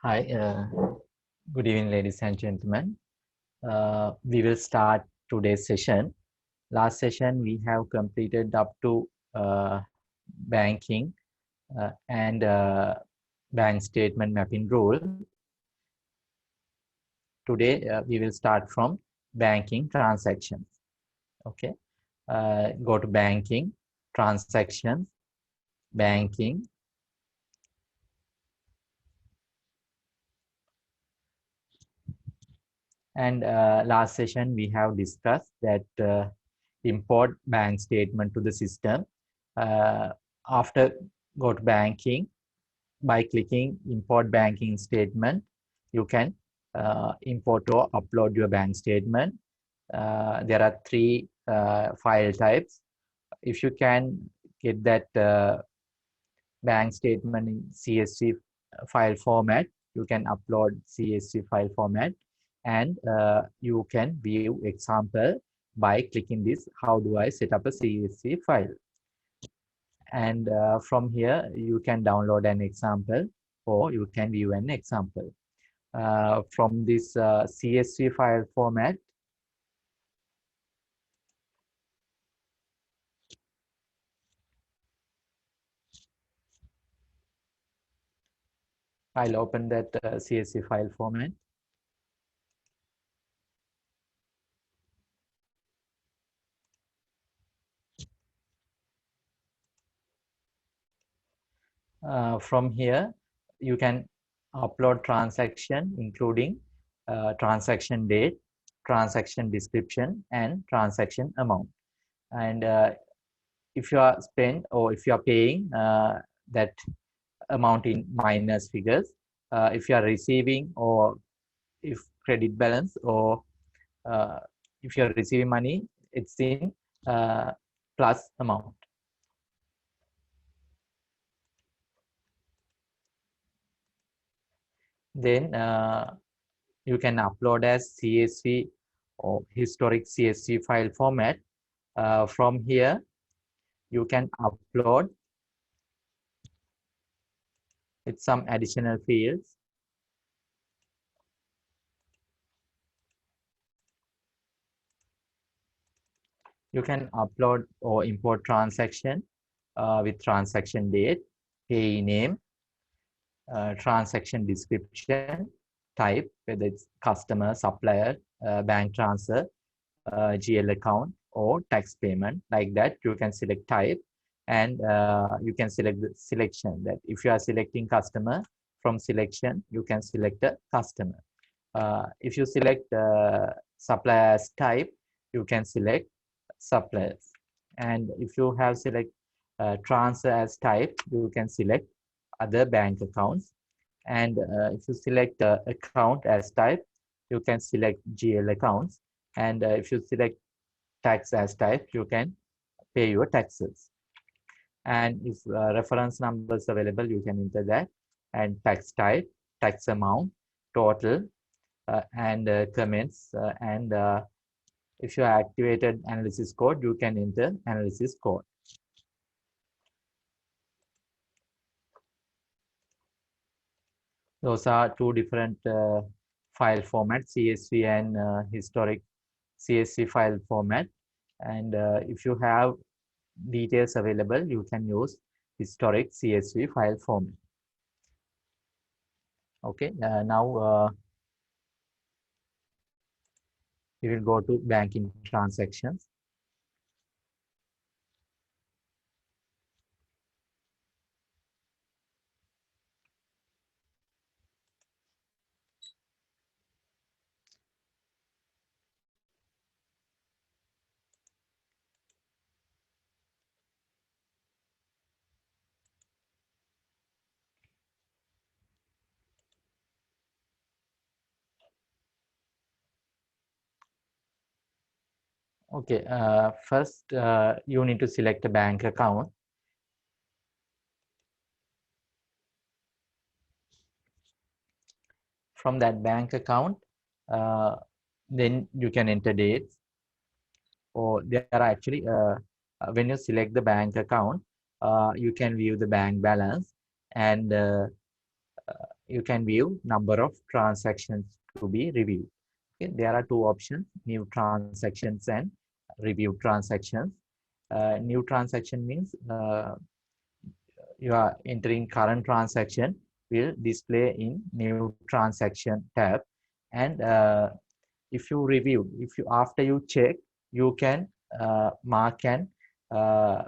Hi, good evening, ladies and gentlemen. We will start today's session. Last session, we have completed up to banking and bank statement mapping rule. Today, we will start from banking transactions. Okay, go to banking, transactions, banking. And last session, we have discussed that import bank statement to the system. After go to banking, by clicking import banking statement, you can import or upload your bank statement. There are three file types. If you can get that bank statement in CSV file format, you can upload CSV file format, and you can view example by clicking this. How do I set up a CSV file? And from here, you can download an example or you can view an example. From this CSV file format, I'll open that CSV file format. From here, you can upload transaction, including transaction date, transaction description, and transaction amount. And if you are spent or if you are paying that amount in minus figures, if you are receiving, or if credit balance, or if you are receiving money, it's in plus amount. Then you can upload as CSV or historic CSV file format. From here, you can upload with some additional fields. You can upload or import transaction with transaction date, payee name, transaction description, type, whether it's customer, supplier, bank transfer, GL account, or tax payment. Like that, you can select type, and you can select the selection. That if you are selecting customer, from selection, you can select a customer. If you select suppliers type, you can select suppliers. And if you have select transfer as type, you can select other bank accounts. And if you select account as type, you can select GL accounts. And if you select tax as type, you can pay your taxes. And if reference number is available, you can enter that. And tax type, tax amount, total, and comments. And if you activated analysis code, you can enter analysis code. Those are two different file formats, CSV and historic CSV file format. And if you have details available, you can use historic CSV file format. Okay, now we will go to banking transactions. Okay, first you need to select a bank account. From that bank account, then you can enter dates, or there are actually, when you select the bank account, you can view the bank balance, and you can view number of transactions to be reviewed. Okay, there are two options: new transactions and review transactions. New transaction means you are entering current transaction will display in new transaction tab, and if you review, if you after you check, you can mark and uh,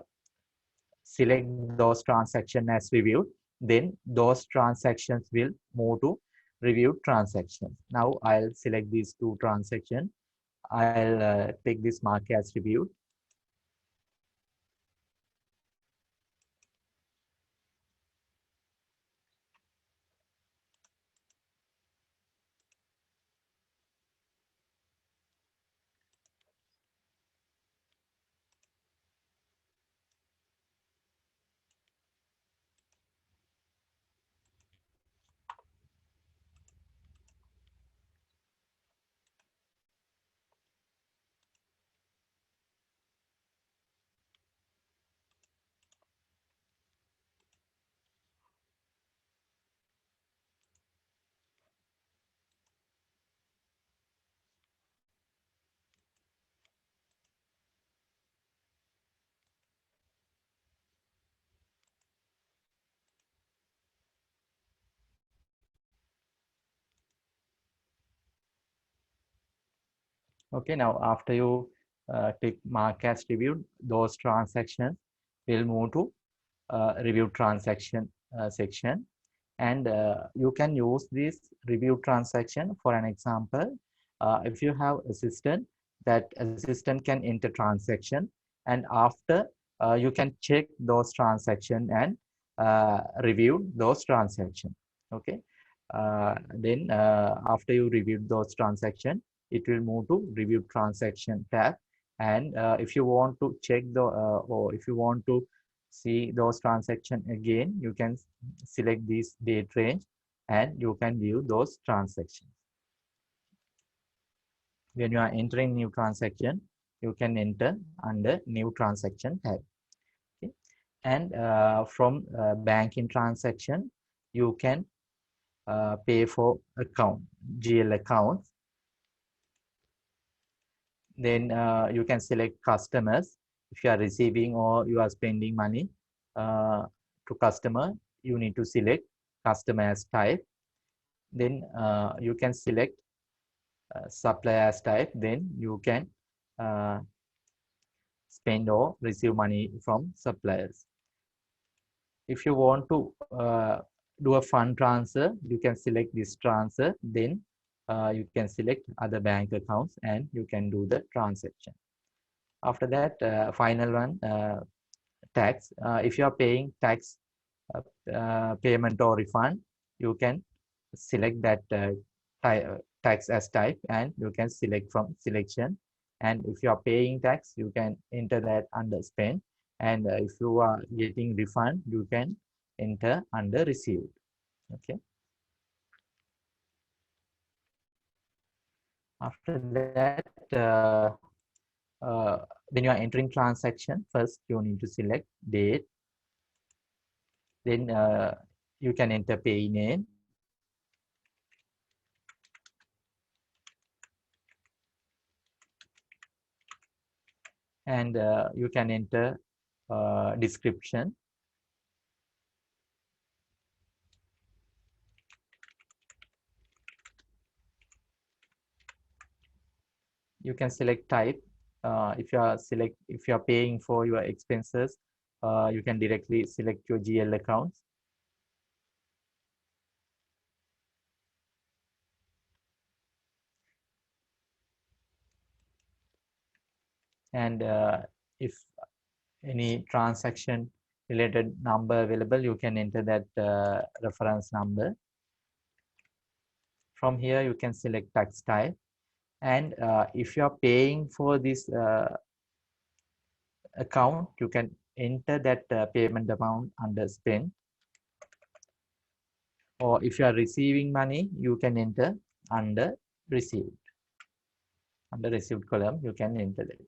select those transactions as reviewed. Then those transactions will move to reviewed transactions. Now I'll select these two transactions. I'll take this mark as reviewed. Okay, now after you click mark as reviewed, those transactions will move to review transaction section, and you can use this review transaction. For an example, if you have assistant, that assistant can enter transaction, and after you can check those transaction and review those transactions. Okay, then after you review those transactions, it will move to review transaction tab, and if you want to check the or if you want to see those transactions again, you can select this date range and you can view those transactions. When you are entering new transaction, you can enter under new transaction tab. Okay? And from banking transaction, you can pay for account, GL accounts. Then you can select customers. If you are receiving or you are spending money to customer, you need to select customer as type. Then you can select supplier as type. Then you can uh, spend or receive money from suppliers. If you want to do a fund transfer, you can select this transfer. Then you can select other bank accounts and you can do the transaction. After that, final one, tax. If you are paying tax payment or refund, you can select that tax as type and you can select from selection. And if you are paying tax, you can enter that under spend. And if you are getting refund, you can enter under received. Okay. After that, when you are entering transaction, first you need to select date. Then you can enter pay name. And you can enter description. You can select type. If you are paying for your expenses, you can directly select your GL accounts. And if any transaction related number available, you can enter that reference number. From here, you can select tax type. And if you are paying for this account, you can enter that payment amount under spend. Or if you are receiving money, you can enter under received. Under received column, you can enter it.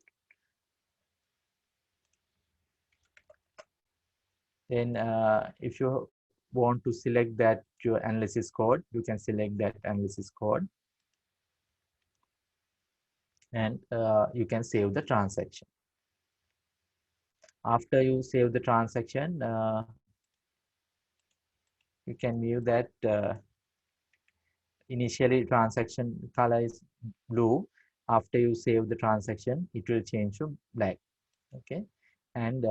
Then if you want to select that your analysis code, you can select that analysis code, and you can save the transaction. After you save the transaction, you can view that initially transaction color is blue. After you save the transaction, it will change to black. Okay, and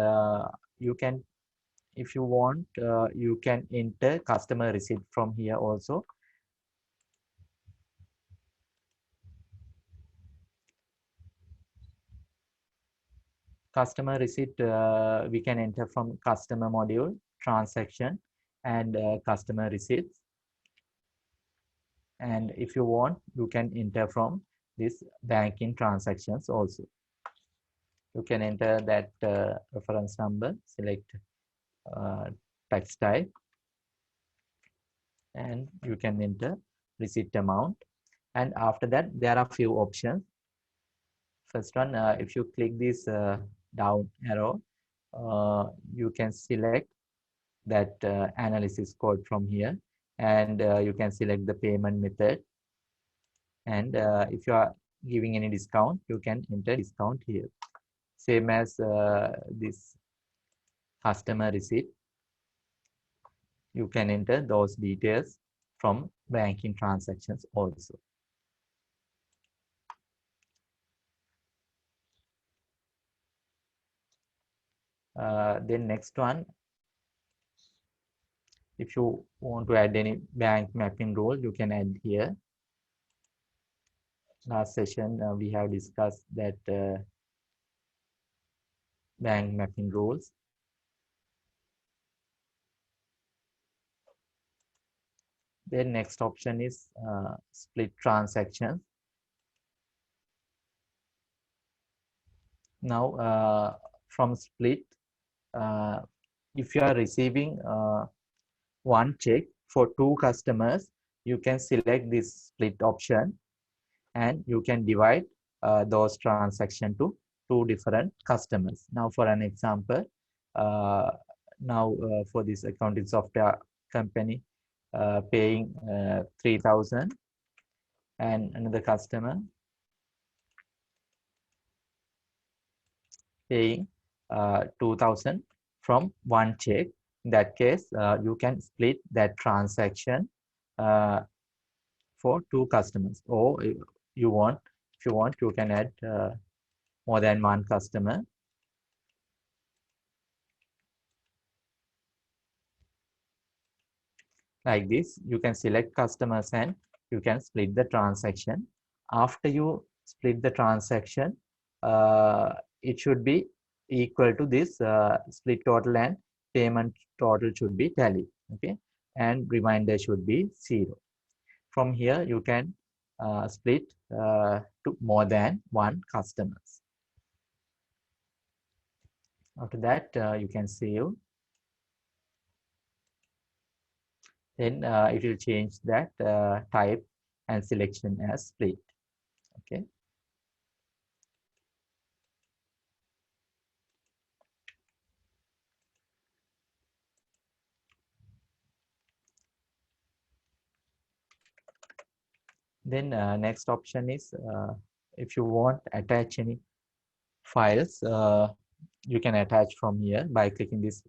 you can, if you want, you can enter customer receipt from here also. Customer receipt, we can enter from customer module, transaction, and customer receipts. And if you want, you can enter from this banking transactions also. You can enter that reference number, select text type, and you can enter receipt amount. And after that, there are few options. First one, if you click this down arrow, you can select that analysis code from here, and you can select the payment method. And if you are giving any discount, you can enter discount here. Same as this customer receipt, you can enter those details from banking transactions also. Then next one, if you want to add any bank mapping rule, you can add here. Last session, we have discussed that bank mapping rules. Then next option is split transactions. Now, from split, if you are receiving one check for two customers, you can select this split option, and you can divide those transactions to two different customers. Now, for an example, for this accounting software company paying 3,000, and another customer paying 2,000 from one check. In that case, you can split that transaction for two customers, or if you want, you can add more than one customer. Like this, you can select customers and you can split the transaction. After you split the transaction, it should be equal to this split total, and payment total should be tally. Okay, and reminder should be 0. From here, you can split to more than one customers. After that, you can save. Then it will change that type and selection as split. Okay. Then next option is if you want attach any files, you can attach from here by clicking this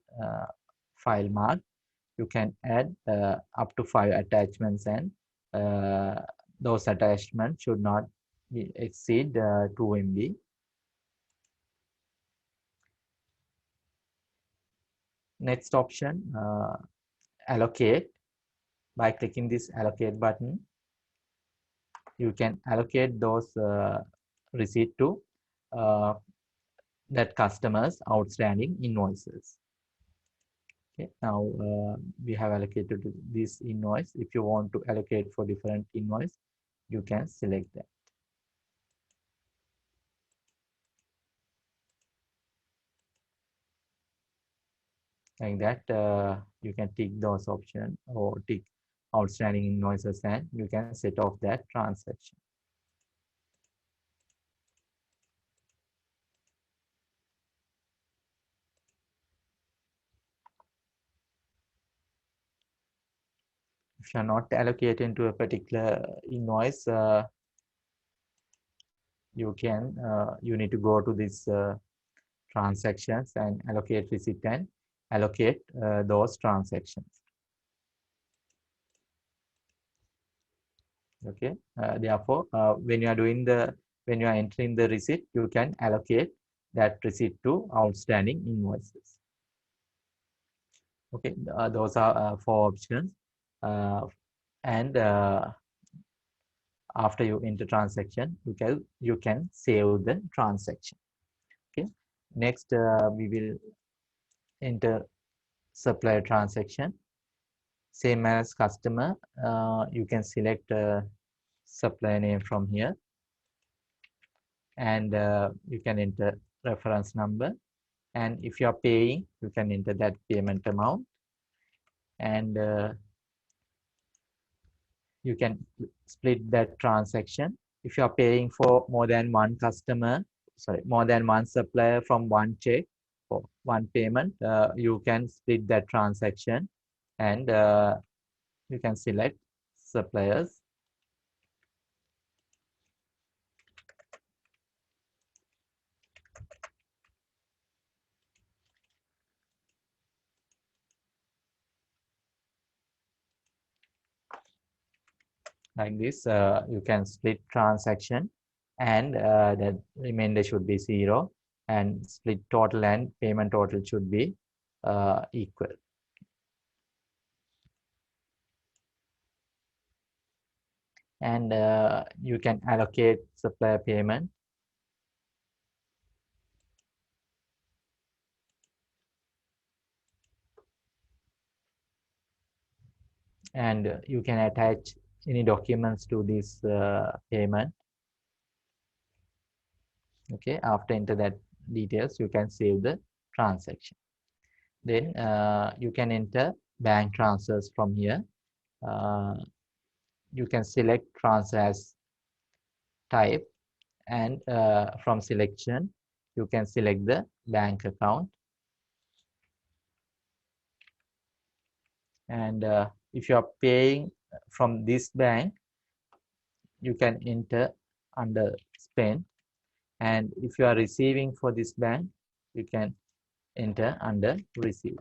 file mark. You can add up to 5 attachments, and those attachments should not exceed 2 MB. Next option, allocate. By clicking this allocate button, you can allocate those receipt to that customer's outstanding invoices. Okay, now we have allocated this invoice. If you want to allocate for different invoice, you can select that. Like that, you can tick those options or tick outstanding invoices, and you can set off that transaction. if you're not allocating to a particular invoice, you need to go to this transactions and allocate receipt and allocate those transactions. Okay, therefore when you are entering the receipt, you can allocate that receipt to outstanding invoices. Okay, those are 4 options, and after you enter transaction, you can save the transaction. Okay, next we will enter supplier transaction. Same as customer, you can select supplier name from here, and you can enter reference number, and if you are paying, you can enter that payment amount, and you can split that transaction. If you are paying for more than one supplier from one check for one payment, you can split that transaction, and you can select suppliers. Like this, you can split transaction, and the remainder should be 0, and split total and payment total should be equal. And you can allocate supplier payment, and you can attach any documents to this payment. Okay, after enter that details, you can save the transaction. Then you can enter bank transfers from here. You can select transfer as type, and from selection you can select the bank account, and if you are paying from this bank, you can enter under spend, and if you are receiving for this bank, you can enter under receive.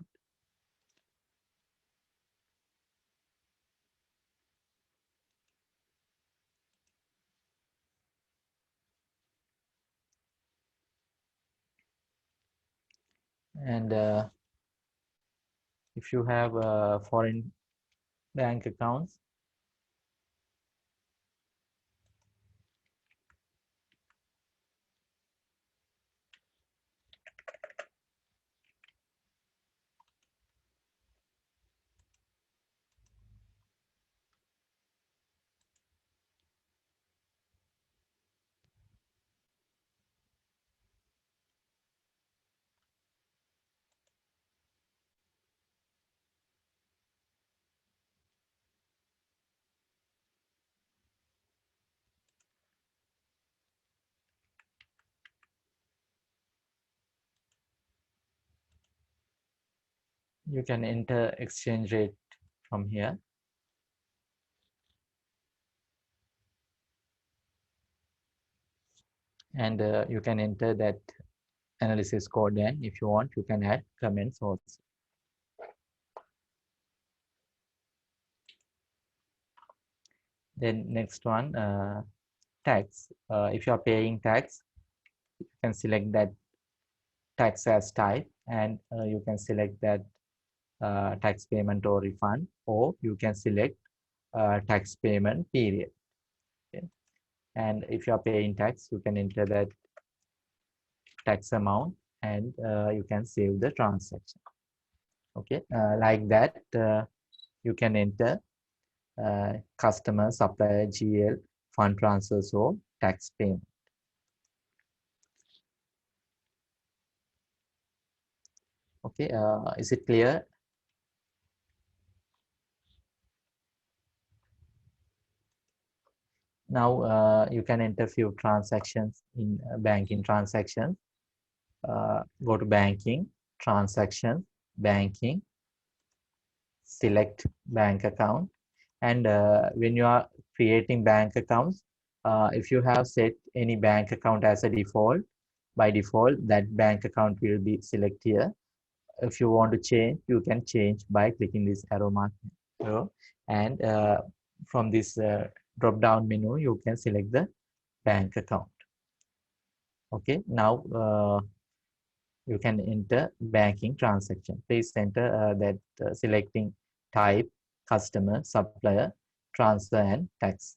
And if you have foreign bank accounts, you can enter exchange rate from here, and you can enter that analysis code, and if you want, you can add comments also. Then next one, tax. If you are paying tax, you can select that tax as type, and you can select that tax payment or refund, or you can select tax payment period. Okay. And if you are paying tax, you can enter that tax amount, and you can save the transaction. Okay, like that, you can enter customer, supplier, GL, fund transfers, or tax payment. Okay, is it clear? Now you can enter few transactions in banking transactions. Go to banking, transaction, banking, select bank account, And when you are creating bank accounts, if you have set any bank account as a default, by default, that bank account will be selected here. If you want to change, you can change by clicking this arrow mark arrow, and from this drop down menu, you can select the bank account. Okay, now you can enter banking transaction. Please enter that selecting type, customer, supplier, transfer, and tax.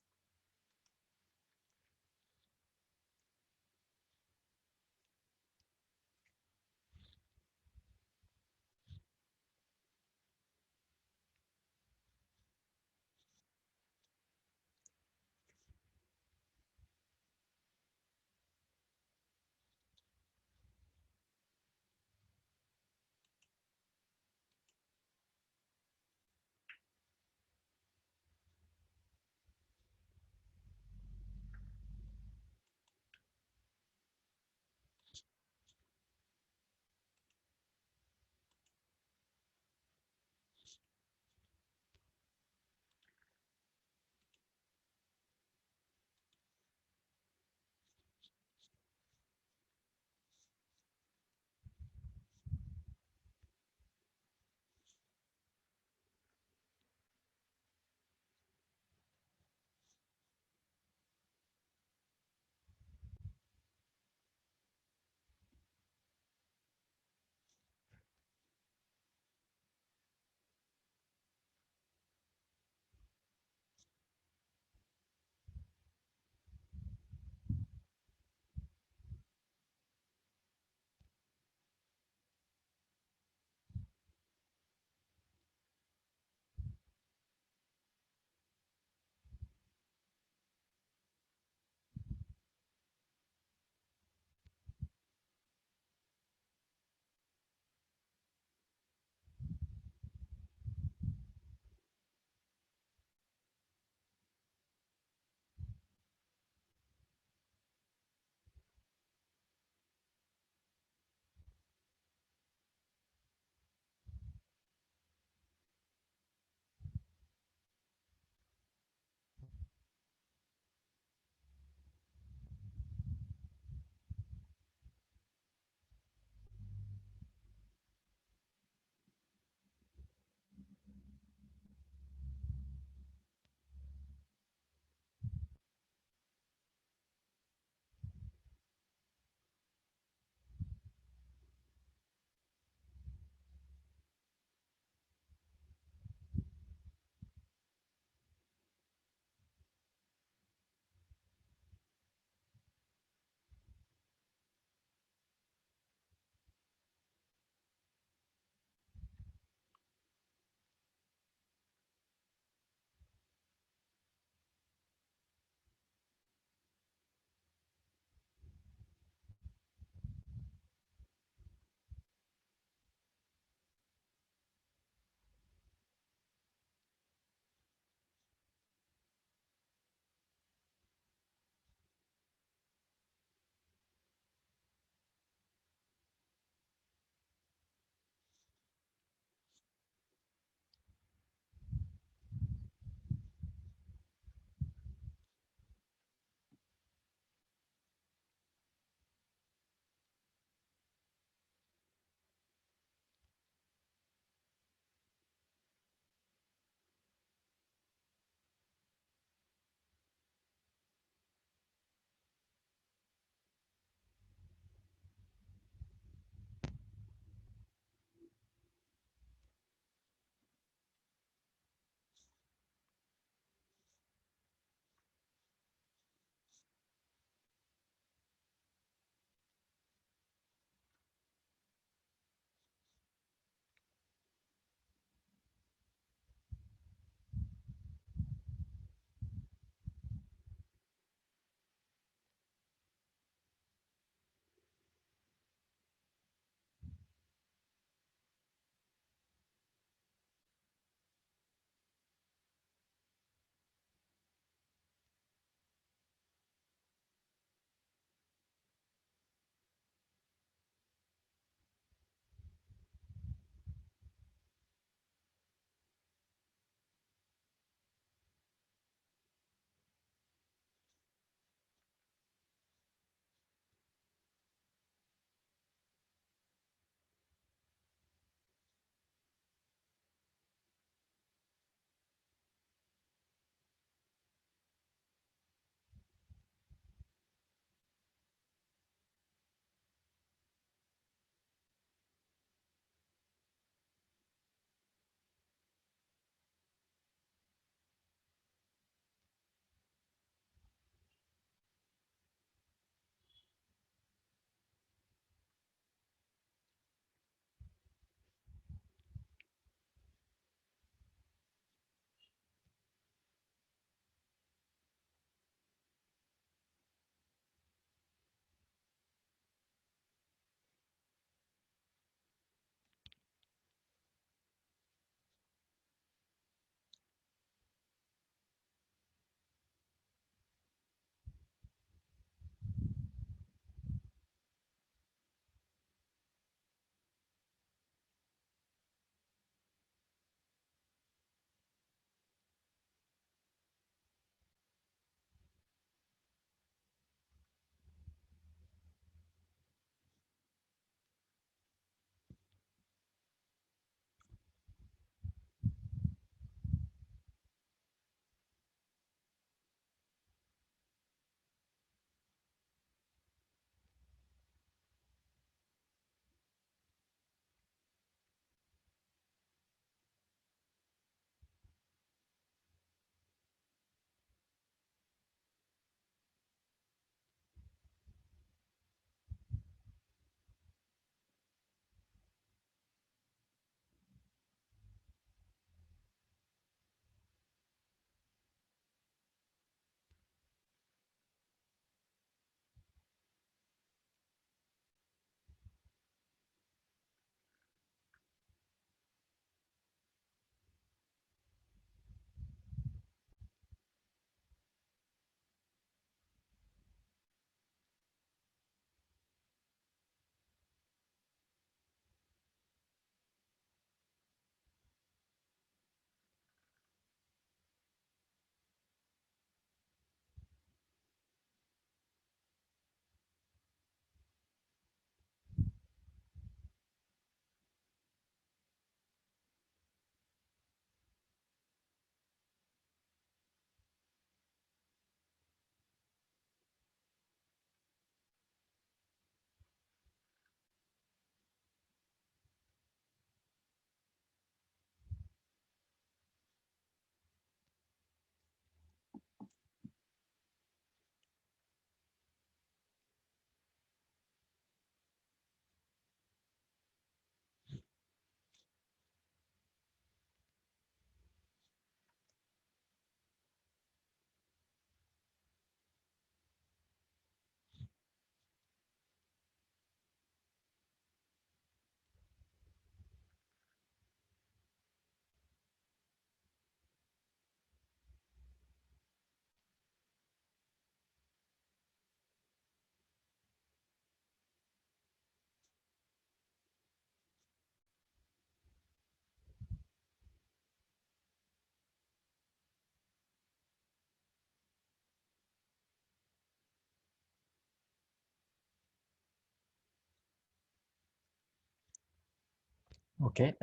Okay,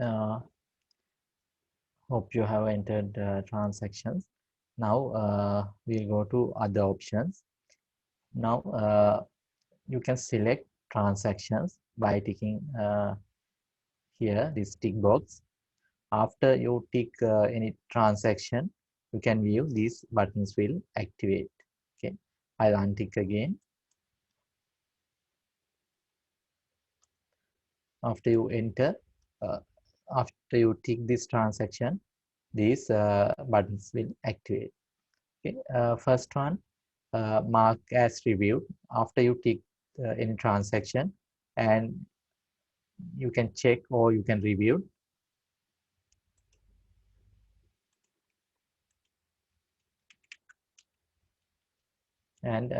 hope you have entered transactions. Now we'll go to other options. Now you can select transactions by ticking here this tick box. After you tick any transaction, you can view these buttons will activate. Okay, I'll untick again. After you enter, uh, after you tick this transaction, these buttons will activate. Okay, first one, mark as reviewed. After you tick any transaction, and you can check or you can review, and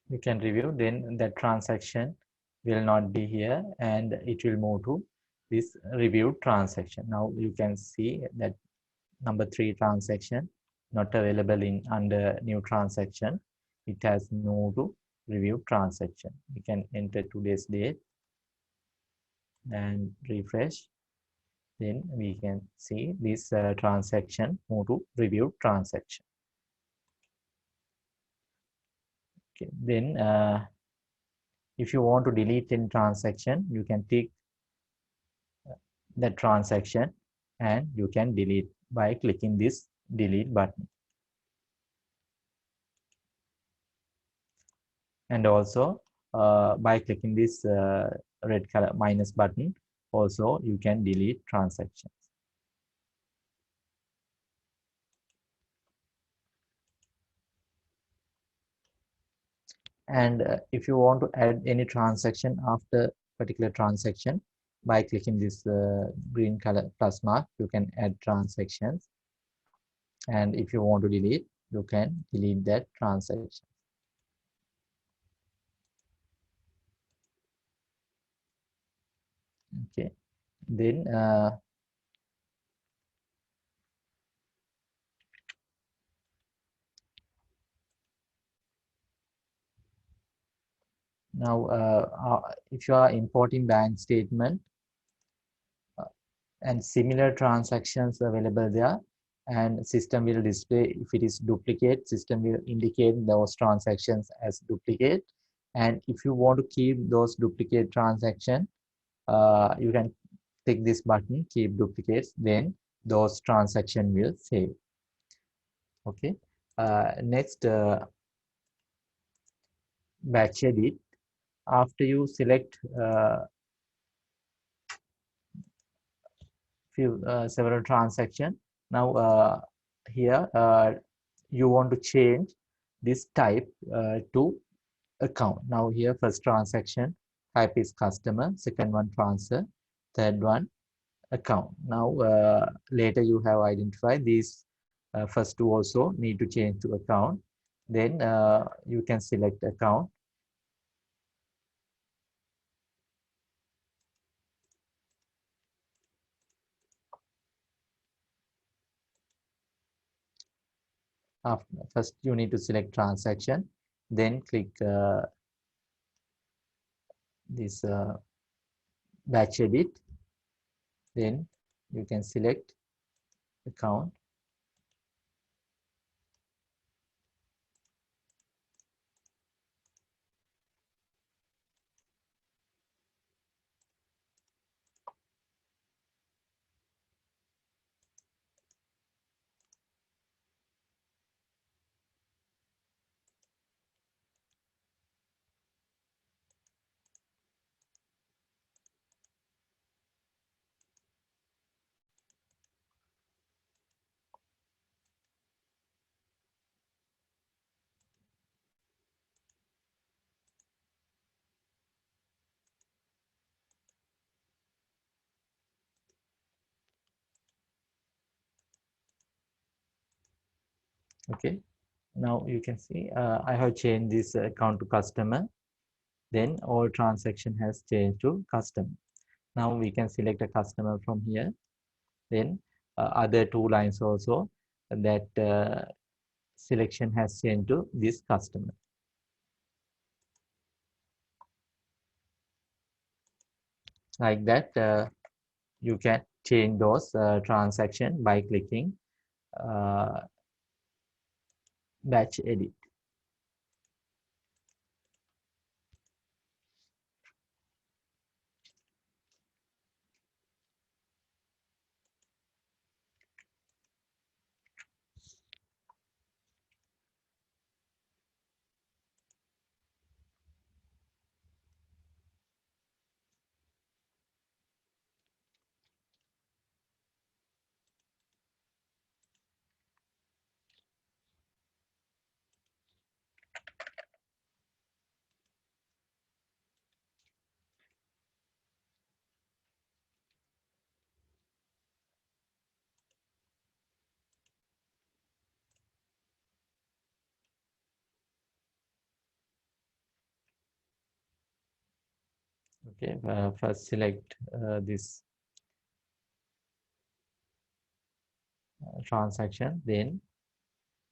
you can review, then that transaction will not be here and it will move to this reviewed transaction. Now you can see that number 3 transaction not available in under new transaction. It has moved to review transaction. You can enter today's date and refresh. Then we can see this transaction move to review transaction. Okay. Then if you want to delete any transaction, you can tick the transaction and you can delete by clicking this delete button. And also by clicking this red color minus button, also you can delete transactions. And if you want to add any transaction after particular transaction, by clicking this green color plus mark, you can add transactions. And if you want to delete, you can delete that transaction. Okay, then now if you are importing bank statement and similar transactions available there, and system will display if it is duplicate, system will indicate those transactions as duplicate. And if you want to keep those duplicate transaction, you can click this button keep duplicates, then those transaction will save. Okay, next batch edit. After you select few several transaction, now here you want to change this type to account. Now here first transaction type is customer, second one transfer, third one account. Now later you have identified these first two also need to change to account. Then you can select account. First you need to select transaction, then click this batch edit, then you can select account. Okay, now you can see I have changed this account to customer. Then all transaction has changed to customer. Now we can select a customer from here. Then other two lines also, that selection has changed to this customer. Like that, you can change those transaction by clicking uh, batch edit. Okay, first select this transaction, then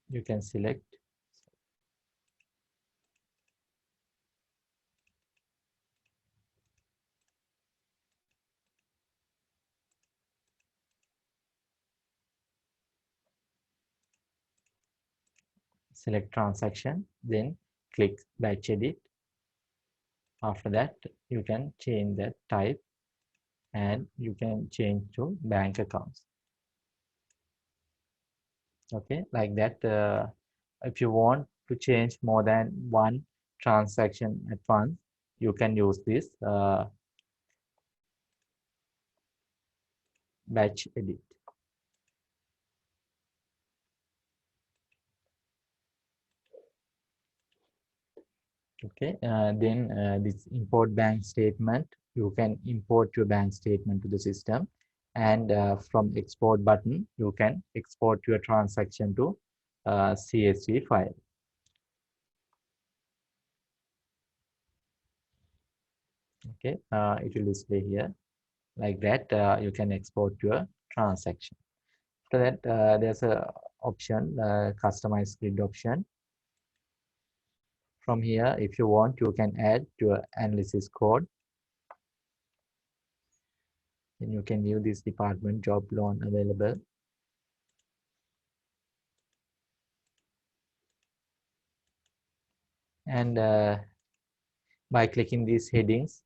you can select transaction, then click batch edit. After that, you can change that type and you can change to bank accounts. Okay, like that. If you want to change more than one transaction at once, you can use this batch edit. Okay, then this import bank statement, you can import your bank statement to the system, and from export button, you can export your transaction to CSV file. Okay, it will display here. Like that, you can export your transaction. After that, there's a option, customize grid option. From here, if you want, you can add your analysis code. Then you can view this department job loan available. And by clicking these headings,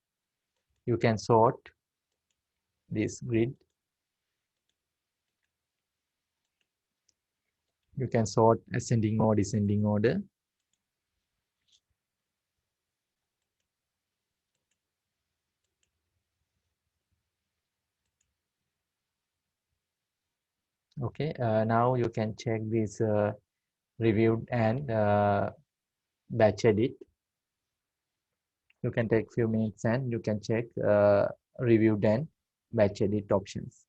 you can sort this grid. You can sort ascending or descending order. Okay, now you can check this reviewed and batch edit. You can take few minutes and you can check reviewed and batch edit options.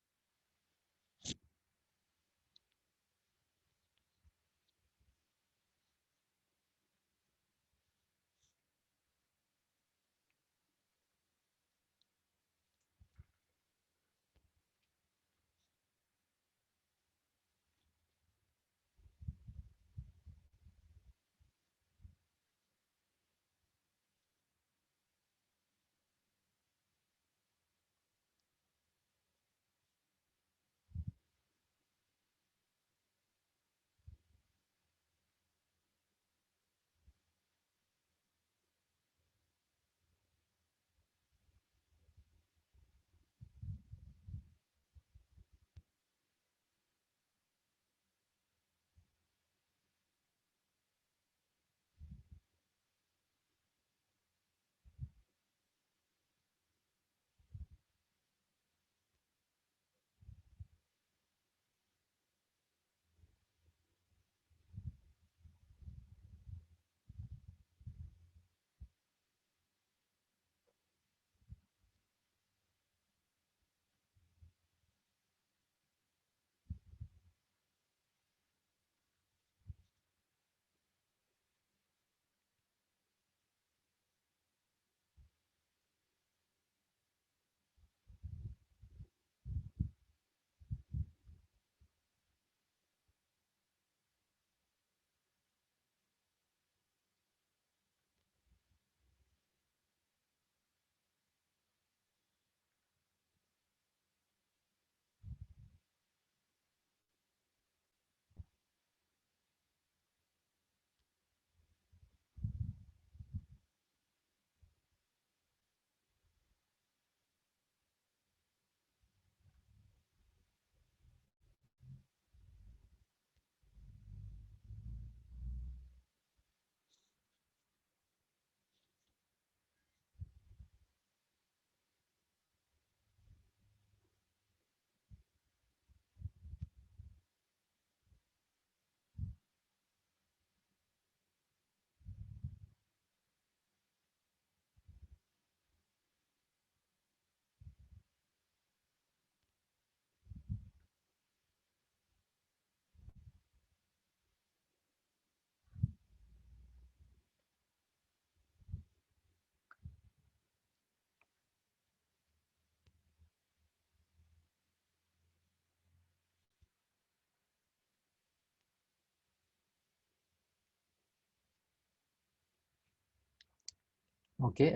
Okay,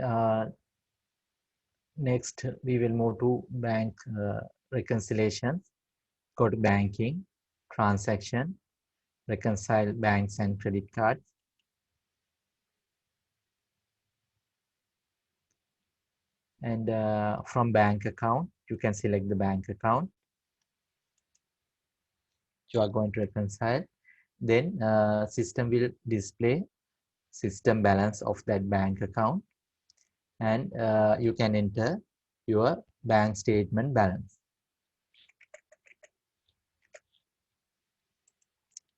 next we will move to bank reconciliation. Go to banking, transaction, reconcile banks and credit cards. And from bank account, you can select the bank account you are going to reconcile. Then system will display system balance of that bank account, and you can enter your bank statement balance.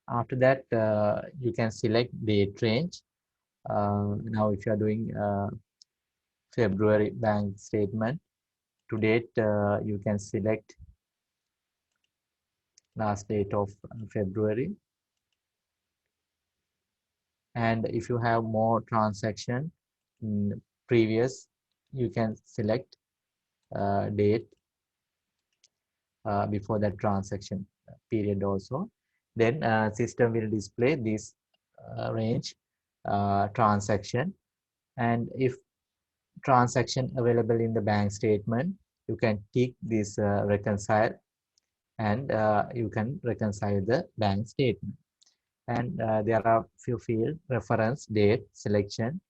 After that, you can select date range. Now, if you are doing February bank statement, to date, you can select last date of February. And if you have more transaction in previous, you can select date before that transaction period also. Then system will display this range transaction, and if transaction available in the bank statement, you can tick this reconcile, and you can reconcile the bank statement. And there are few fields: reference, date, selection,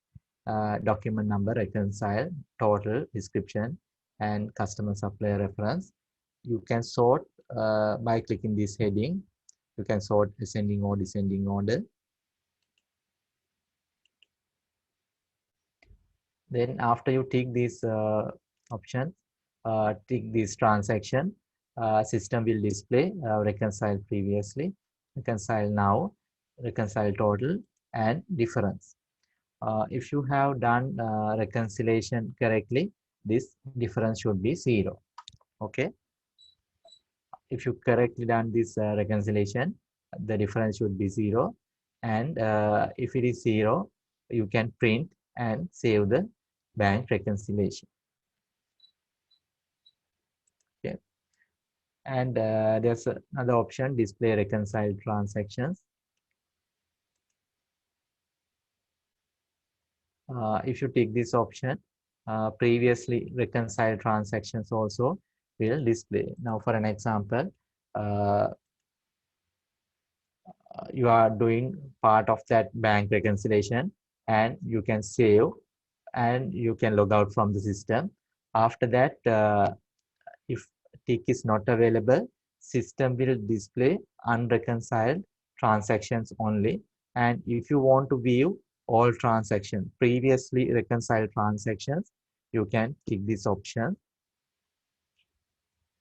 document number, reconcile, total, description, and customer supplier reference. You can sort by clicking this heading. You can sort ascending or descending order. Then after you tick this option, tick this transaction, system will display reconcile previously, reconcile now, reconcile total, and difference. If you have done reconciliation correctly, this difference should be 0. Okay. If you correctly done this reconciliation, the difference should be 0. And if it is 0, you can print and save the bank reconciliation. Okay. And there's another option: display reconciled transactions. If you take this option, previously reconciled transactions also will display. Now, for an example, uh, you are doing part of that bank reconciliation, and you can save, and you can log out from the system. After that, if tick is not available, system will display unreconciled transactions only. And if you want to view all transactions, previously reconciled transactions, you can tick this option.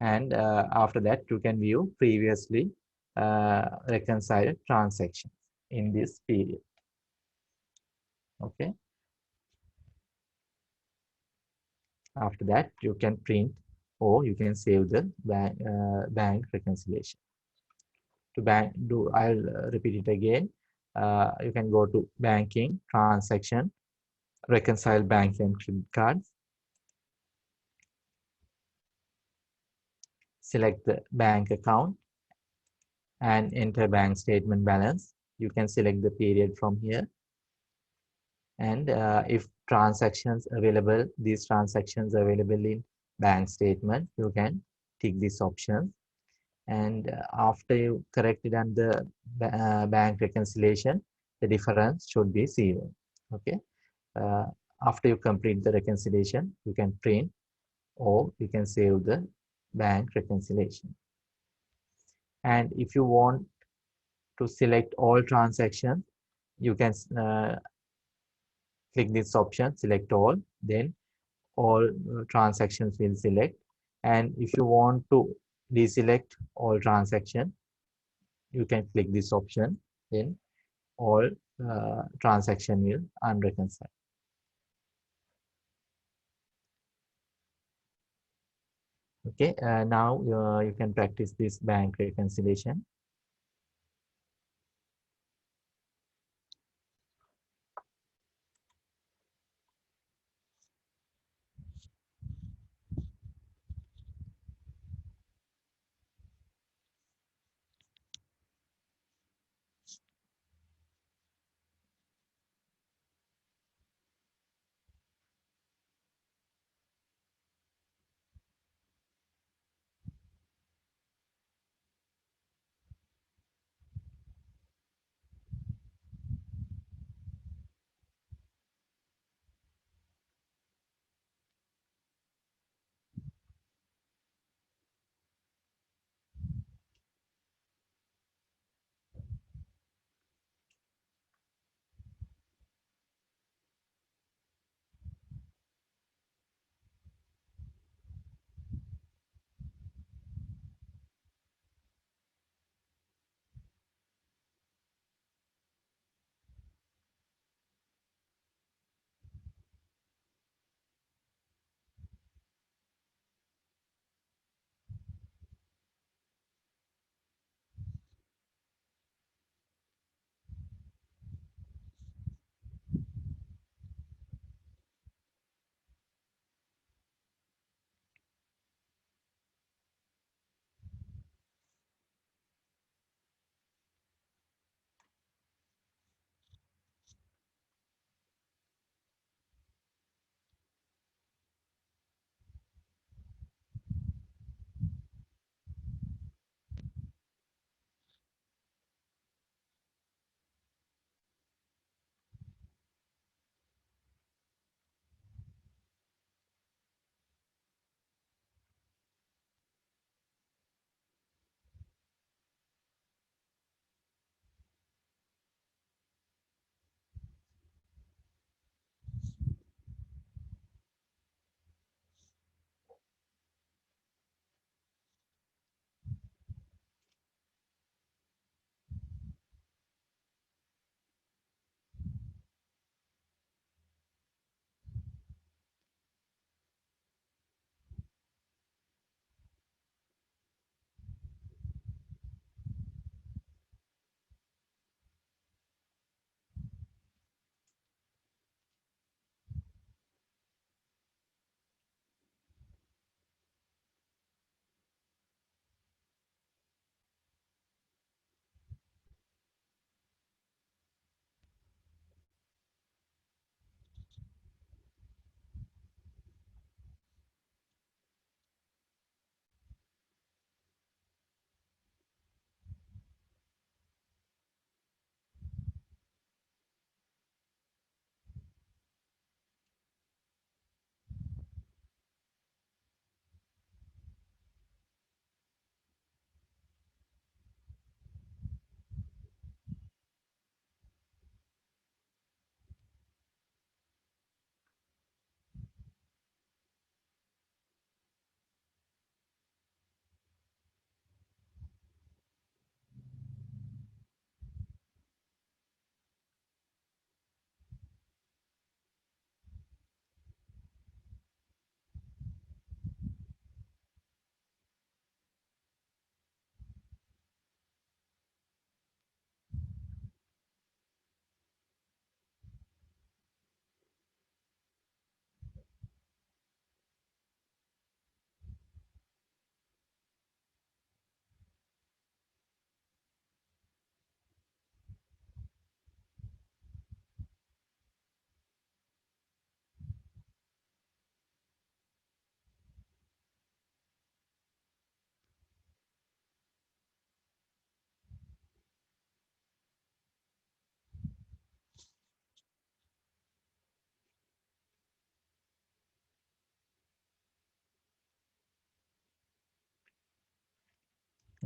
And after that, you can view previously reconciled transactions in this period. Okay. After that, you can print or you can save the bank reconciliation. To bank, I'll repeat it again. You can go to banking, transaction, reconcile bank and credit cards, select the bank account, and enter bank statement balance. You can select the period from here. And if transactions available, these transactions available in bank statement, you can tick this option. And after you corrected on the bank reconciliation, the difference should be 0. Okay. Uh, After you complete the reconciliation, you can print or you can save the bank reconciliation. And if you want to select all transactions, you can click this option, select all, then all transactions will select. And if you want to deselect all transaction, you can click this option, then all transaction will unreconcile. Okay, now you can practice this bank reconciliation.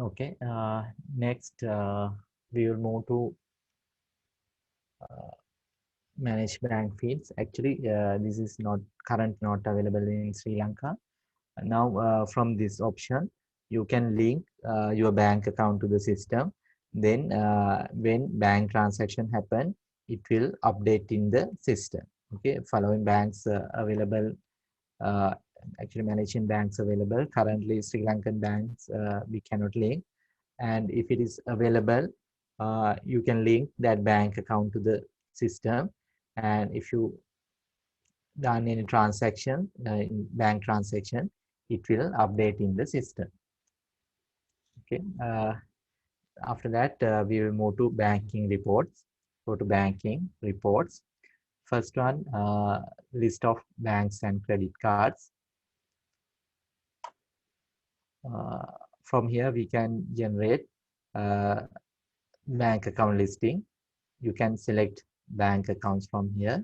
Okay, next we will move to manage bank feeds. Actually, this is not currently not available in Sri Lanka. Now, from this option, you can link your bank account to the system. Then, when bank transaction happen, it will update in the system. Okay, following banks available, uh, actually managing banks available. Currently, Sri Lankan banks we cannot link, and if it is available, you can link that bank account to the system. And if you done any transaction, in bank transaction, it will update in the system. Okay. After that, we will move to banking reports. Go to banking reports. First one, list of banks and credit cards. Uh, from here, we can generate uh, bank account listing. You can select bank accounts from here,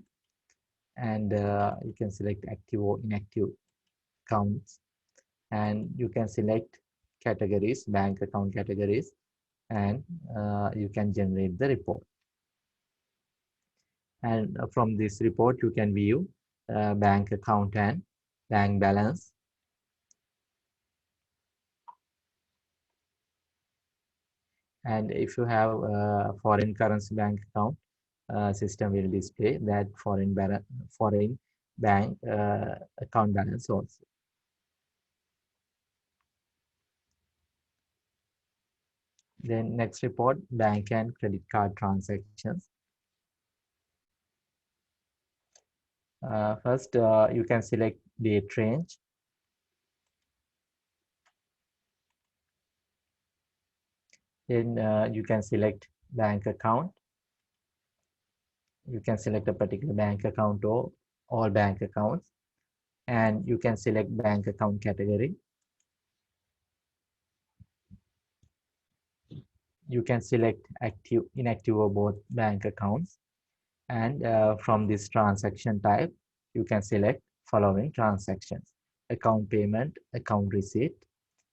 and you can select active or inactive accounts, and you can select categories, bank account categories, and you can generate the report. And from this report, you can view bank account and bank balance. And if you have a foreign currency bank account, system will display that foreign bank account balance also. Then next report, bank and credit card transactions. First, you can select date range. Then you can select bank account. You can select a particular bank account or all bank accounts. And you can select bank account category. You can select active, inactive, or both bank accounts. And from this transaction type, you can select following transactions: account payment, account receipt,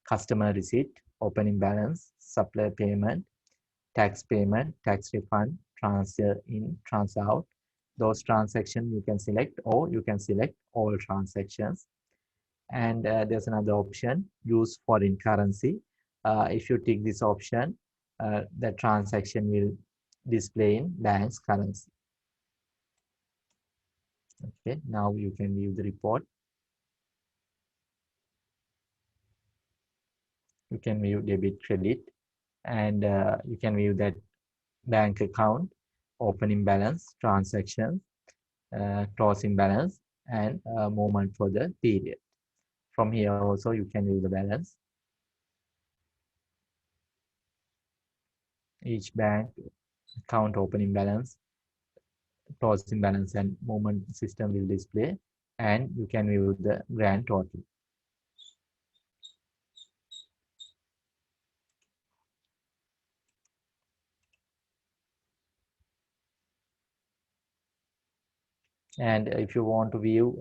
customer receipt, opening balance, supplier payment, tax payment, tax refund, transfer in, transfer out. Those transactions you can select, or you can select all transactions. And there's another option, use foreign currency. If you tick this option, the transaction will display in bank's currency. Okay, now you can view the report. You can view debit, credit, and you can view that bank account, opening balance, transaction, closing balance, and movement for the period. From here also you can view the balance. Each bank account opening balance, closing balance, and movement system will display, and you can view the grand total. And if you want to view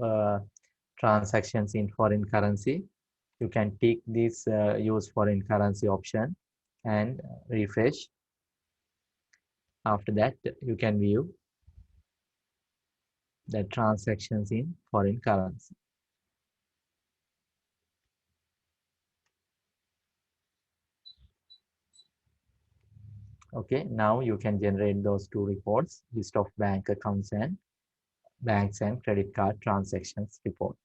transactions in foreign currency, you can tick this use foreign currency option and refresh. After that, you can view the transactions in foreign currency. Okay, now you can generate those two reports, list of bank accounts and banks and credit card transactions report.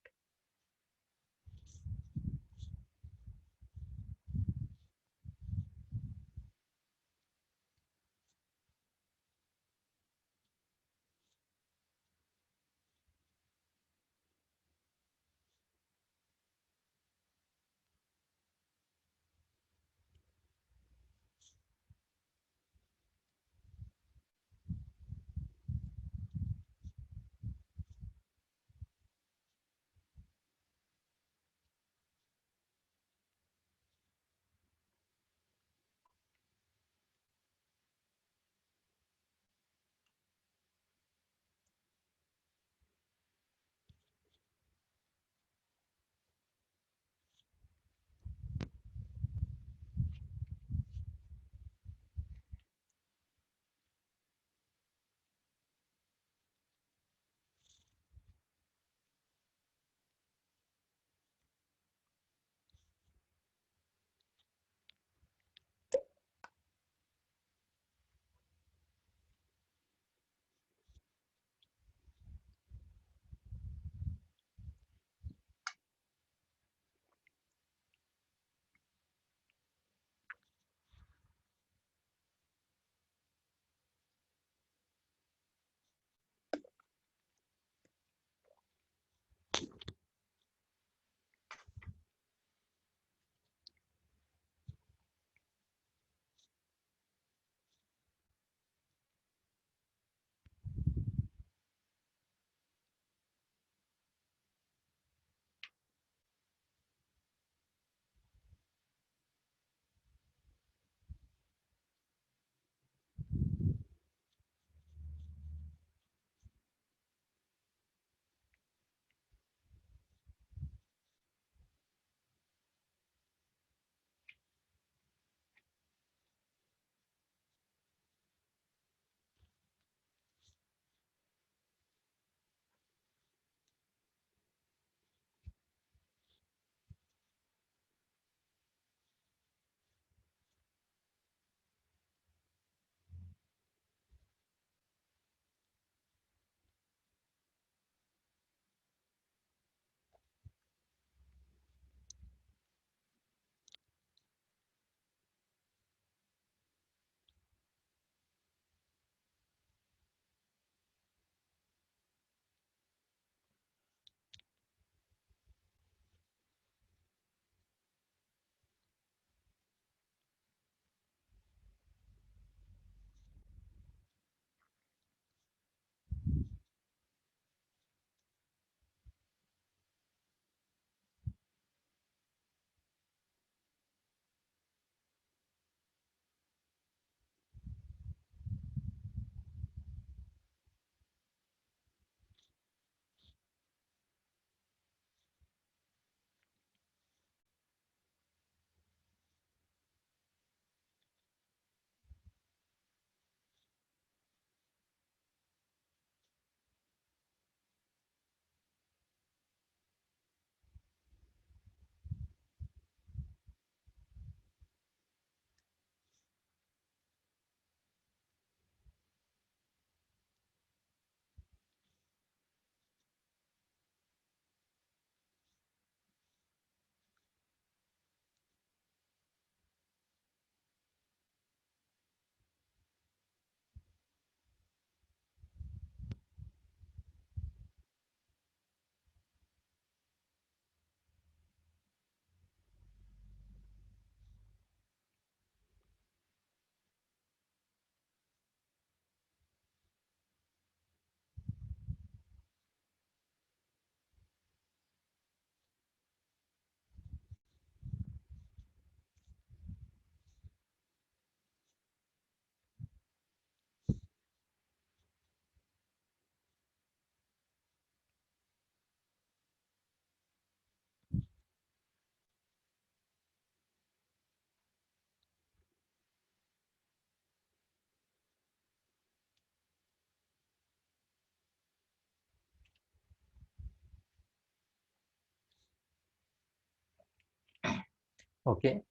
Okay,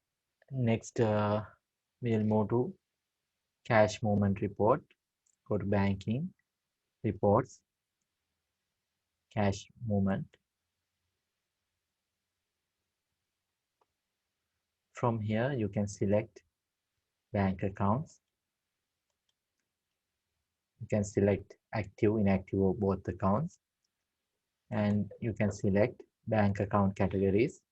next we'll move to cash movement report. Go to banking, reports, cash movement. From here, you can select bank accounts. You can select active, inactive, or both accounts. And you can select bank account categories.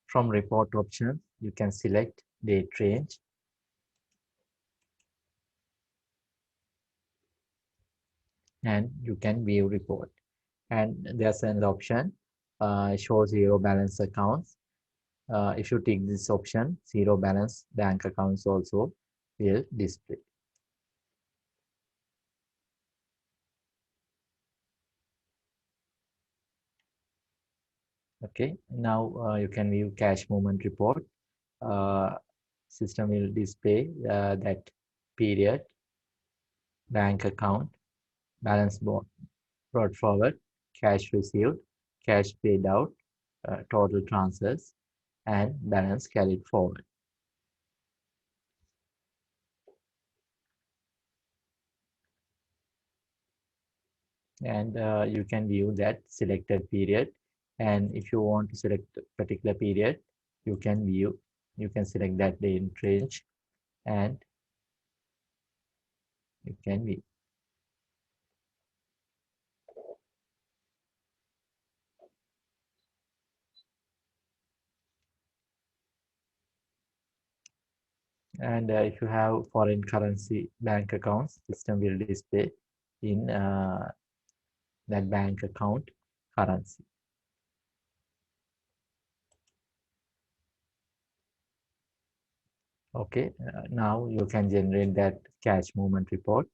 From report options, you can select date range. And you can view report. And there's an option, show zero balance accounts. If you tick this option, zero balance bank accounts also will display. Okay, now you can view cash movement report. Uh, System will display that period, bank account, balance brought forward, cash received, cash paid out, total transfers, and balance carried forward. And you can view that selected period. And if you want to select a particular period, you can view, you can select that date range and you can view. And if you have foreign currency bank accounts, system will display in that bank account currency. Okay, now you can generate that cash movement report.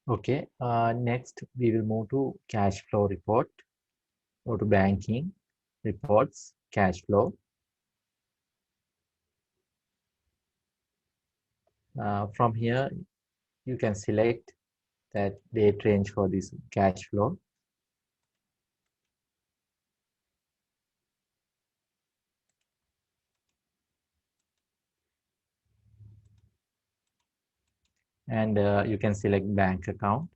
Okay, next we will move to cash flow report. Go to banking, reports, cash flow. From here, you can select that date range for this cash flow. And you can select bank account,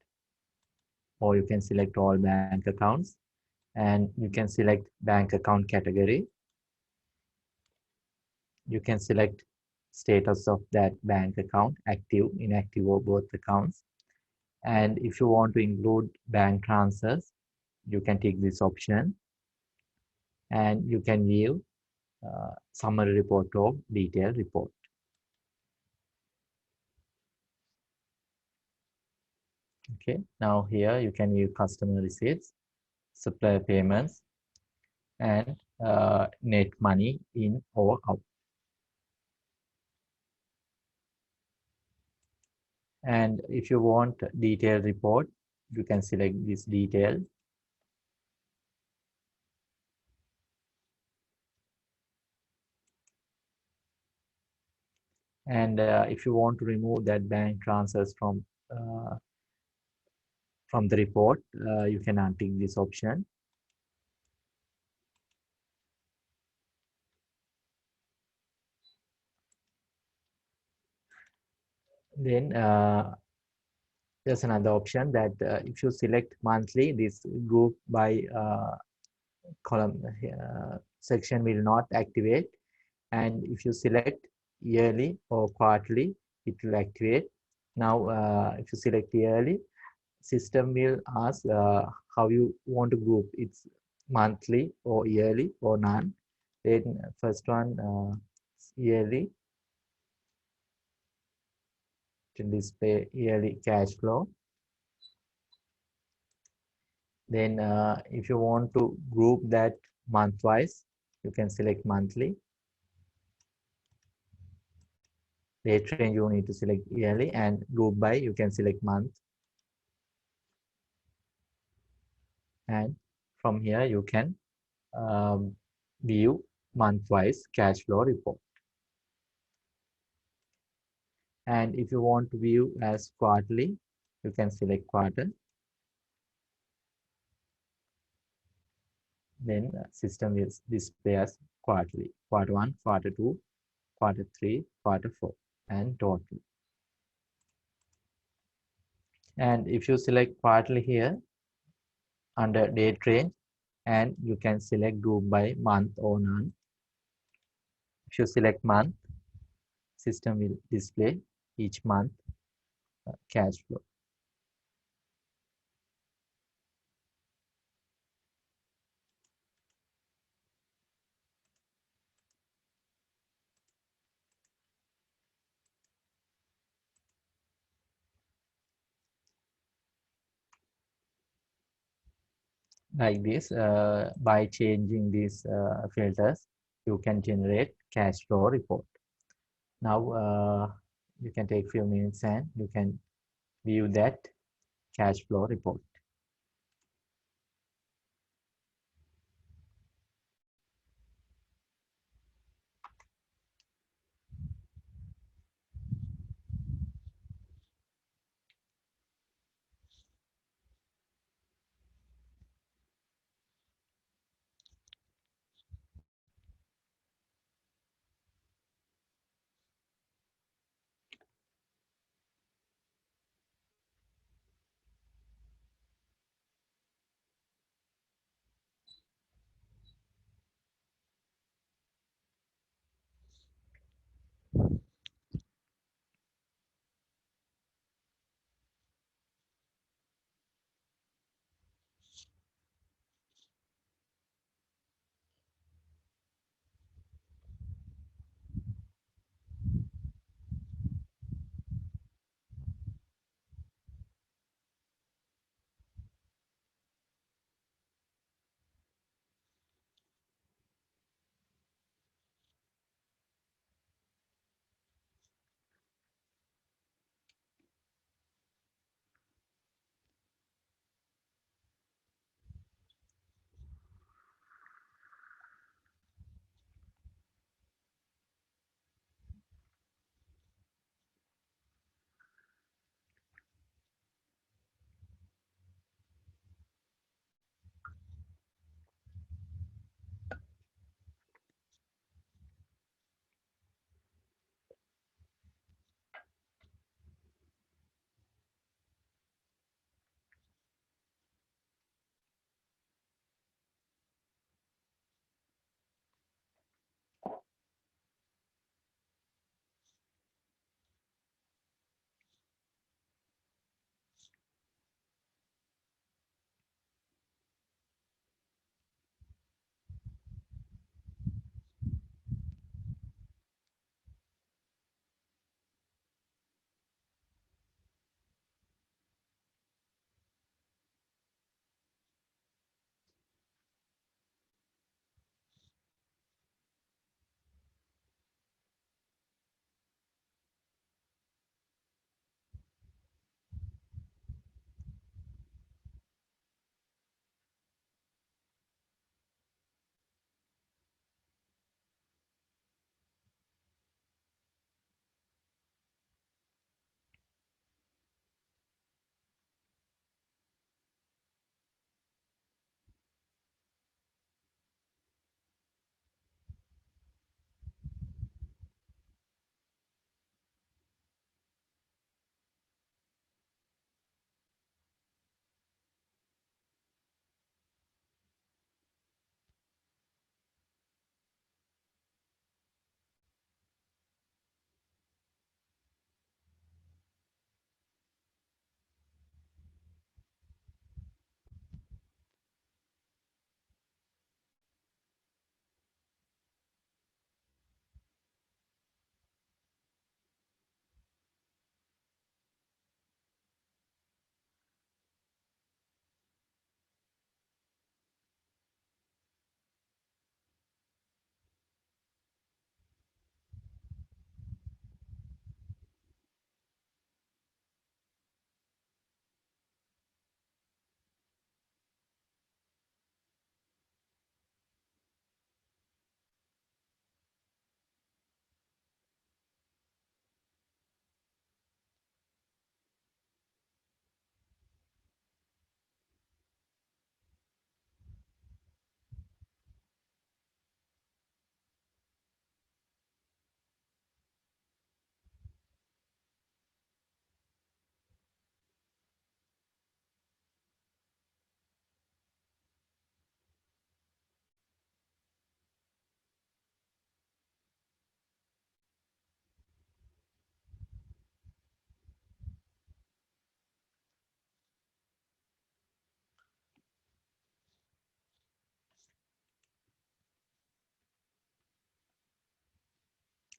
or you can select all bank accounts, and you can select bank account category. You can select status of that bank account, active, inactive, or both accounts. And if you want to include bank transfers, you can tick this option, and you can view summary report or detailed report. Okay, now here you can view customer receipts, supplier payments, and net money in or out. And if you want detailed report, you can select this detail. And if you want to remove that bank transfers from the report, you can untick this option. Then there's another option that if you select monthly, this group by column section will not activate. And if you select yearly or quarterly, it will activate. Now, if you select yearly, system will ask how you want to group. It's monthly or yearly or none. Then first one, yearly, to display yearly cash flow. Then if you want to group that month wise, you can select monthly. Date range, you need to select yearly, and group by, you can select month. And from here, you can view month-wise cash flow report. And if you want to view as quarterly, you can select quarter. Then system will display as quarterly, quarter one, quarter two, quarter three, quarter four, and total. And if you select quarterly here under date range, and you can select group by month or none. If you select month, system will display each month cash flow. Like this, by changing these filters, you can generate cash flow report. Now you can take few minutes and you can view that cash flow report.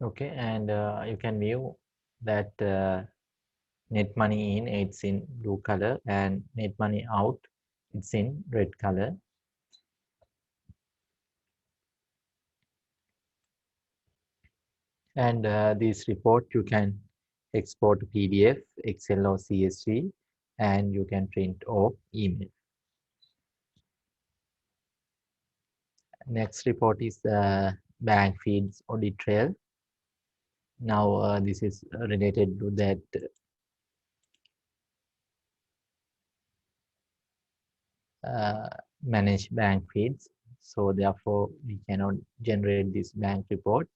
Okay, and you can view that net money in, it's in blue color, and net money out, it's in red color. And this report you can export to PDF, Excel or CSV, and you can print or email. Next report is bank feeds audit trail. Now this is related to that manage bank feeds. So therefore we cannot generate this bank report.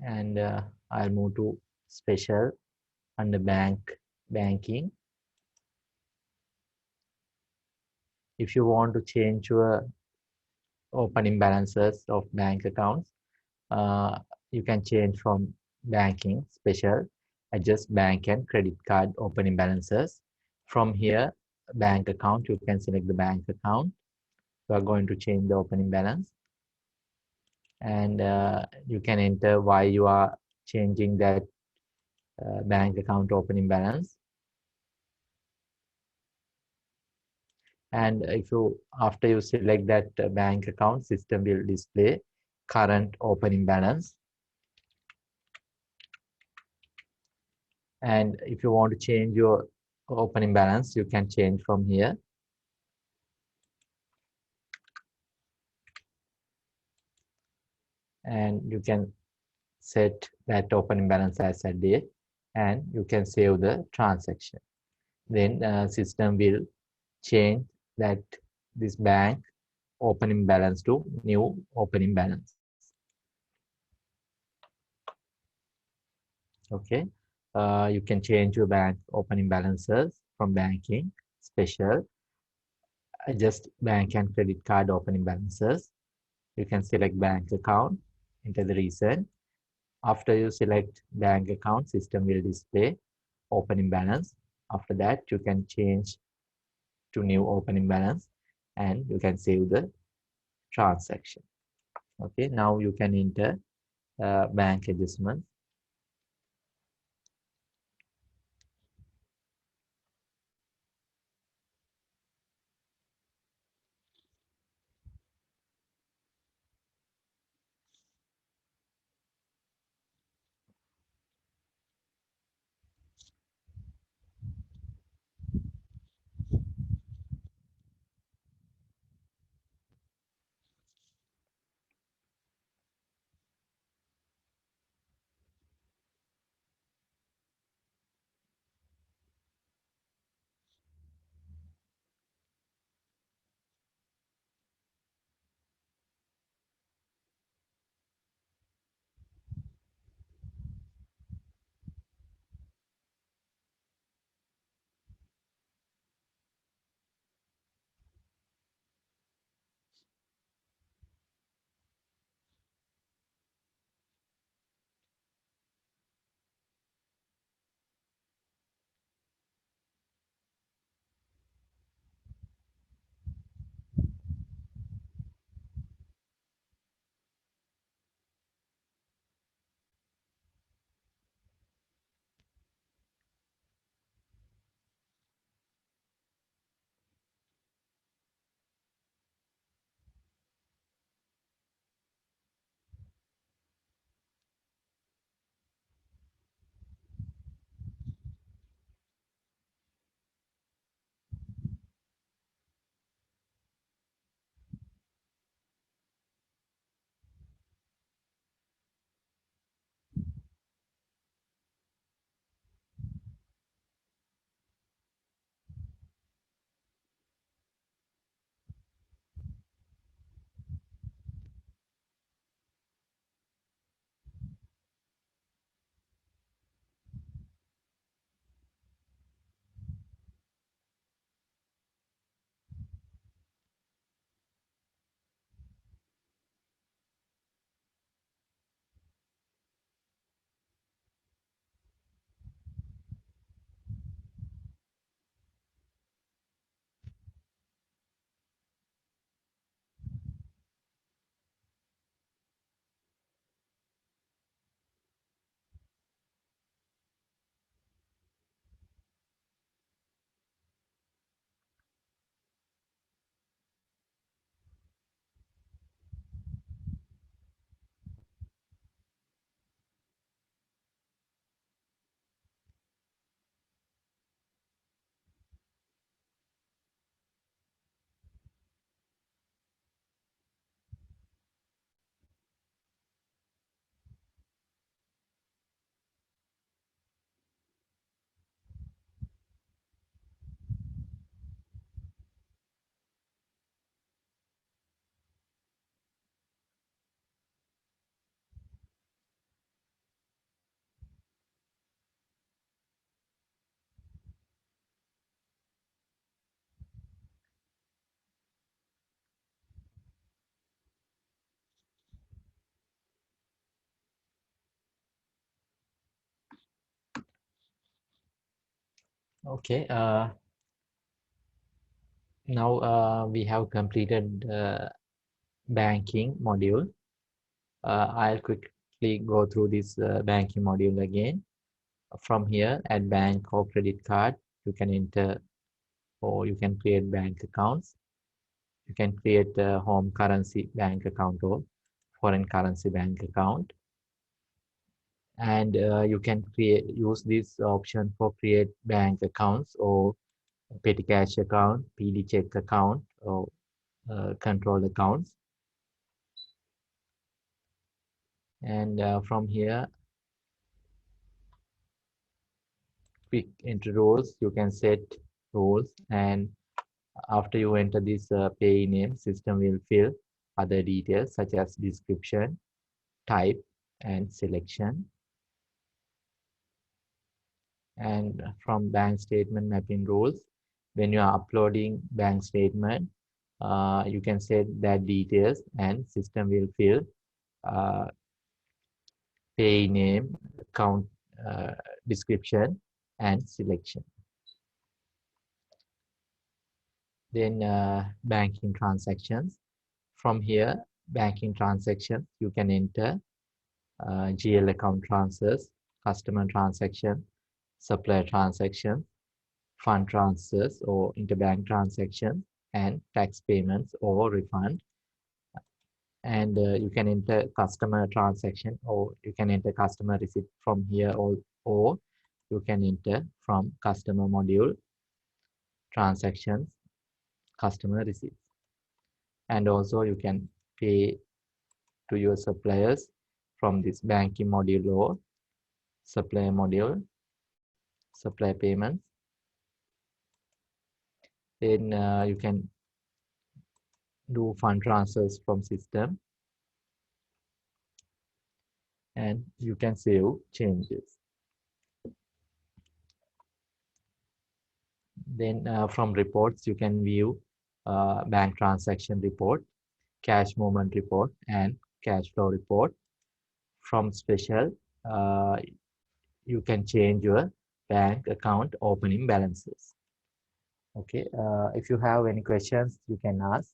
And I'll move to special under banking. If you want to change your opening balances of bank accounts, uh, you can change from banking special, adjust bank and credit card opening balances. From here, bank account, you can select the bank account. You are going to change the opening balance, and you can enter why you are changing that bank account opening balance. And if you, after you select that bank account, system will display current opening balance. And if you want to change your opening balance, you can change from here. And you can set that opening balance as a date, and you can save the transaction. Then system will change that this bank opening balance to new opening balance. Okay, you can change your bank opening balances from banking special, adjust bank and credit card opening balances. You can select bank account, enter the reason. After you select bank account, system will display opening balance. After that, you can change to new opening balance, and you can save the transaction. Okay, now you can enter bank adjustment. Okay, now we have completed banking module. I'll quickly go through this banking module again. From here, at bank or credit card, you can enter or you can create bank accounts. You can create a home currency bank account or foreign currency bank account. And you can use this option for create bank accounts or petty cash account, PD check account, or control accounts. And from here, quick enter rules. You can set rules, and after you enter this payee name, system will fill other details such as description, type, and selection. And from bank statement mapping rules, when you are uploading bank statement, you can set that details and system will fill uh, pay name, account uh, description, and selection. Then banking transactions. From here, banking transactions, you can enter GL account transfers, customer transaction, supplier transaction, fund transfers or interbank transactions, and tax payments or refund. And you can enter customer transaction or you can enter customer receipt from here, or you can enter from customer module transactions, customer receipts. And also you can pay to your suppliers from this banking module or supplier module, supply payments. Then you can do fund transfers from system, and you can save changes. Then from reports, you can view bank transaction report, cash movement report, and cash flow report. From special, uh, you can change your bank account opening balances. Okay, if you have any questions, you can ask.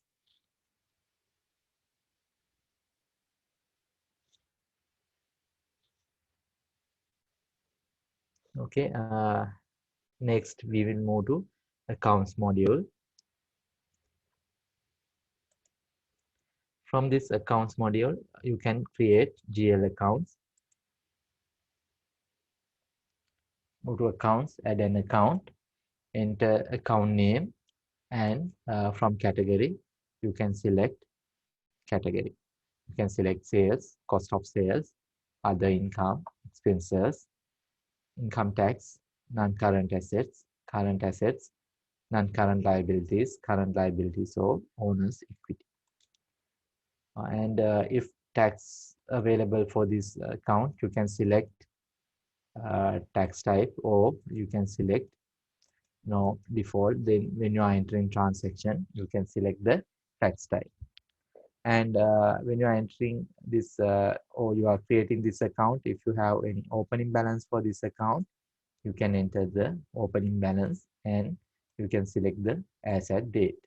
Okay, next we will move to accounts module. From this accounts module, you can create GL accounts. Go to accounts, add an account, enter account name, and from category, you can select category. You can select sales, cost of sales, other income, expenses, income tax, non-current assets, non-current liabilities, or owner's equity. And if tax available for this account, you can select tax type, or you can select no default. Then when you are entering transaction, you can select the tax type. And when you are entering this or you are creating this account, if you have any opening balance for this account, you can enter the opening balance and you can select the as at date.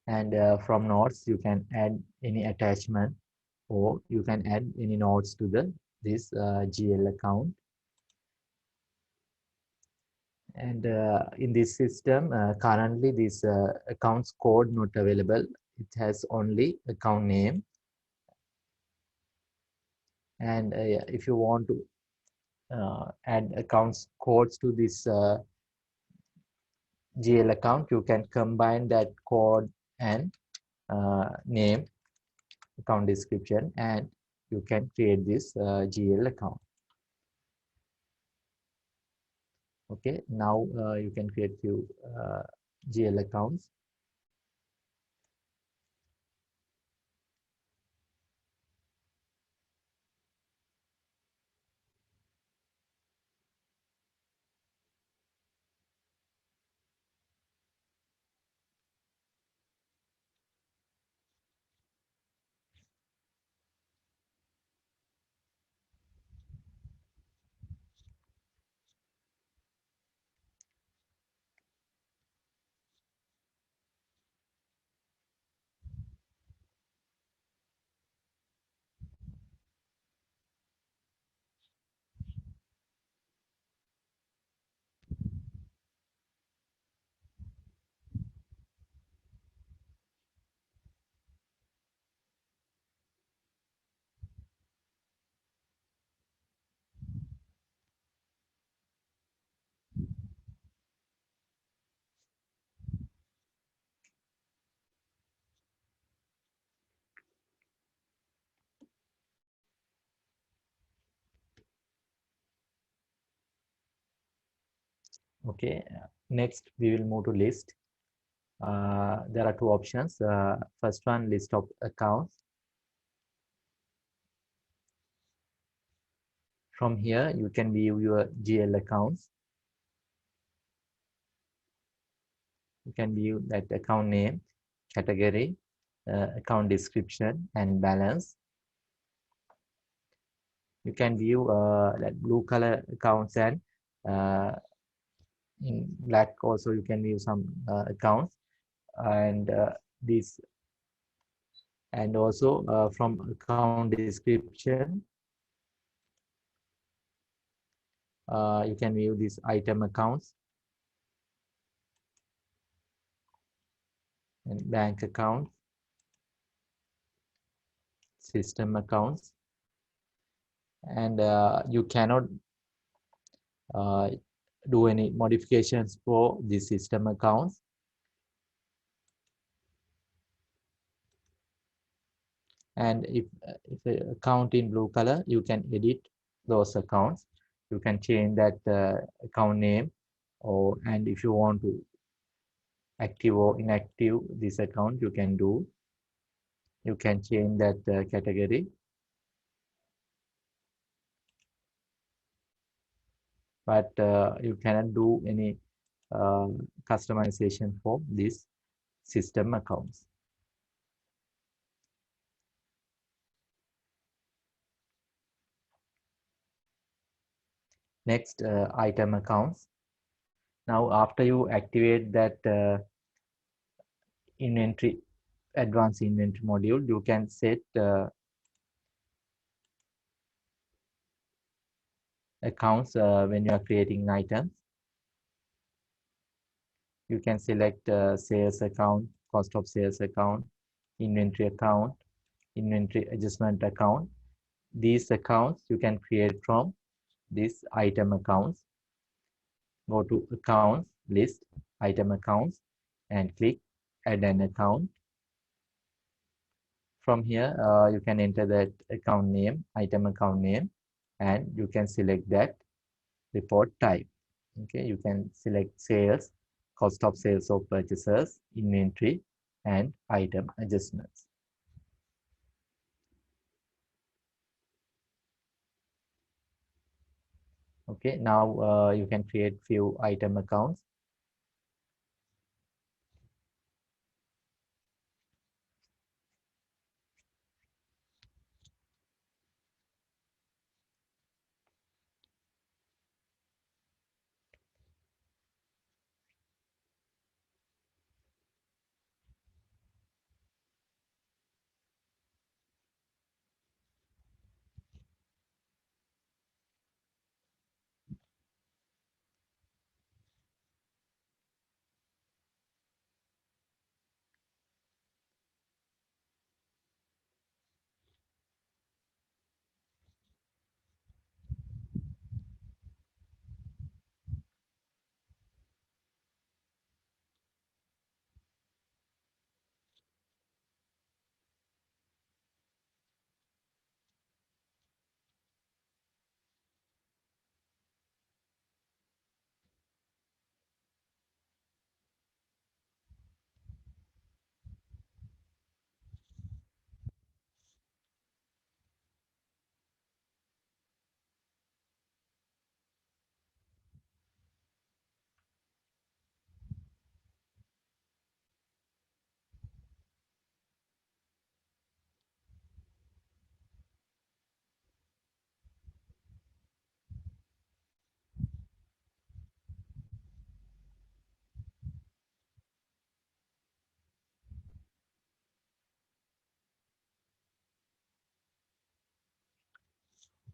And from notes, you can add any attachment or you can add any notes to this GL account. And in this system, currently this accounts code not available. It has only account name. And if you want to add accounts codes to this GL account, you can combine that code and name, account description, and you can create this GL account. Okay, now you can create few GL accounts. Okay, next we will move to list. There are two options. First one, list of accounts. From here, you can view your GL accounts. You can view that account name, category, account description, and balance. You can view that blue color accounts, and in black also you can view some accounts, and this, and also from account description you can view these item accounts and bank accounts, system accounts, and you cannot uh, do any modifications for the system accounts. And if the account in blue color, you can edit those accounts. You can change that account name, or and if you want to active or inactive this account, you can do. You can change that category, but you cannot do any uh, customization for these system accounts. Next, item accounts. Now, after you activate that inventory, advanced inventory module, you can set accounts when you are creating items. You can select sales account, cost of sales account, inventory account, inventory adjustment account. These accounts you can create from this item accounts. Go to accounts, list, item accounts, and click add an account. From here, you can enter that account name, item account name, and you can select that report type. Okay, you can select sales, cost of sales of purchasers, inventory, and item adjustments. Okay, now you can create few item accounts.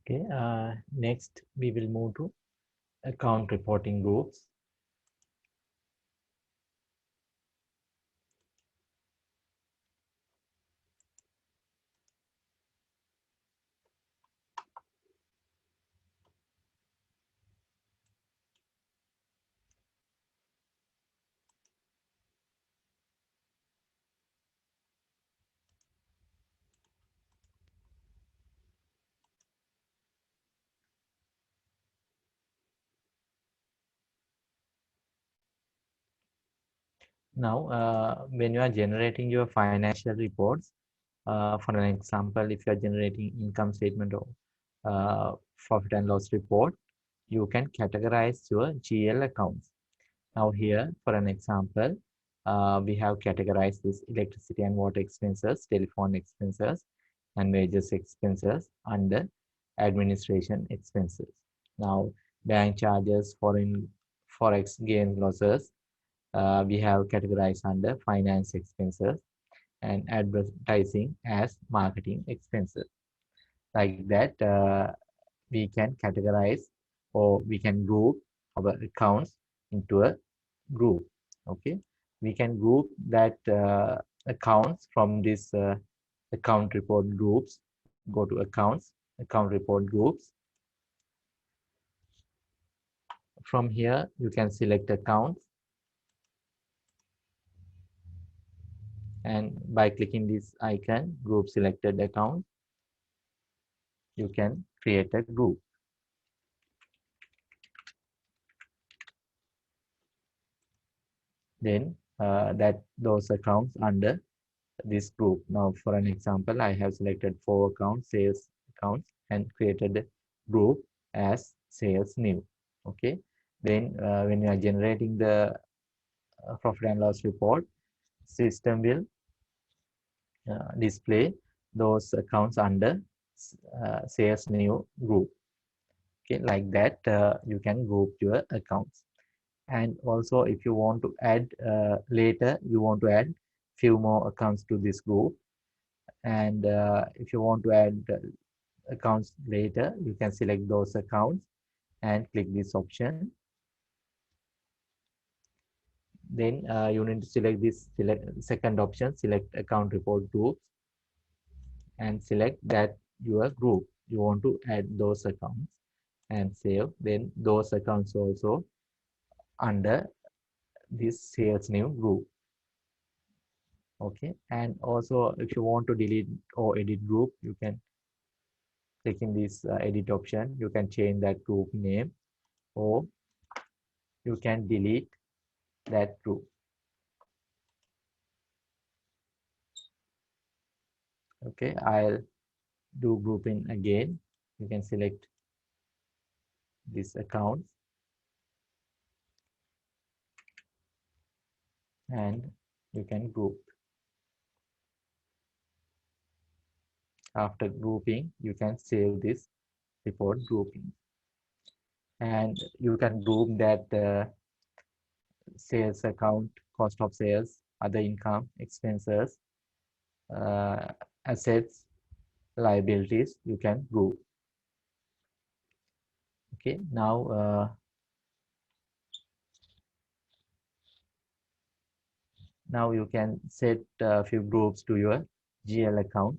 Okay, next we will move to account reporting groups. Now, when you are generating your financial reports, for an example, if you are generating income statement or profit and loss report, you can categorize your GL accounts. Now here, for an example, we have categorized this electricity and water expenses, telephone expenses, and wages expenses under administration expenses. Now, bank charges, forex gain losses, we have categorized under finance expenses, and advertising as marketing expenses. Like that, we can categorize or we can group our accounts into a group. Okay, we can group that accounts from this account report groups. Go to accounts, account report groups. From here you can select accounts, and by clicking this icon, group selected account, you can create a group. Then that those accounts under this group. Now, for an example, I have selected 4 accounts, sales accounts, and created a group as sales new. Okay. Then when you are generating the profit and loss report, system will display those accounts under sales new group. Okay, like that, you can group your accounts. And also, if you want to add later, you want to add few more accounts to this group, and if you want to add accounts later, you can select those accounts and click this option. Then you need to select this second option, select account report groups, and select that your group you want to add those accounts and save. Then those accounts also under this sales new group. Okay, and also if you want to delete or edit group, you can click in this edit option. You can change that group name, or you can delete that group. Okay, I'll do grouping again. You can select this accounts, and you can group. After grouping, you can save this report grouping, and you can group that sales account, cost of sales, other income, expenses, uh, assets, liabilities. You can group. Okay, now you can set a few groups to your GL account.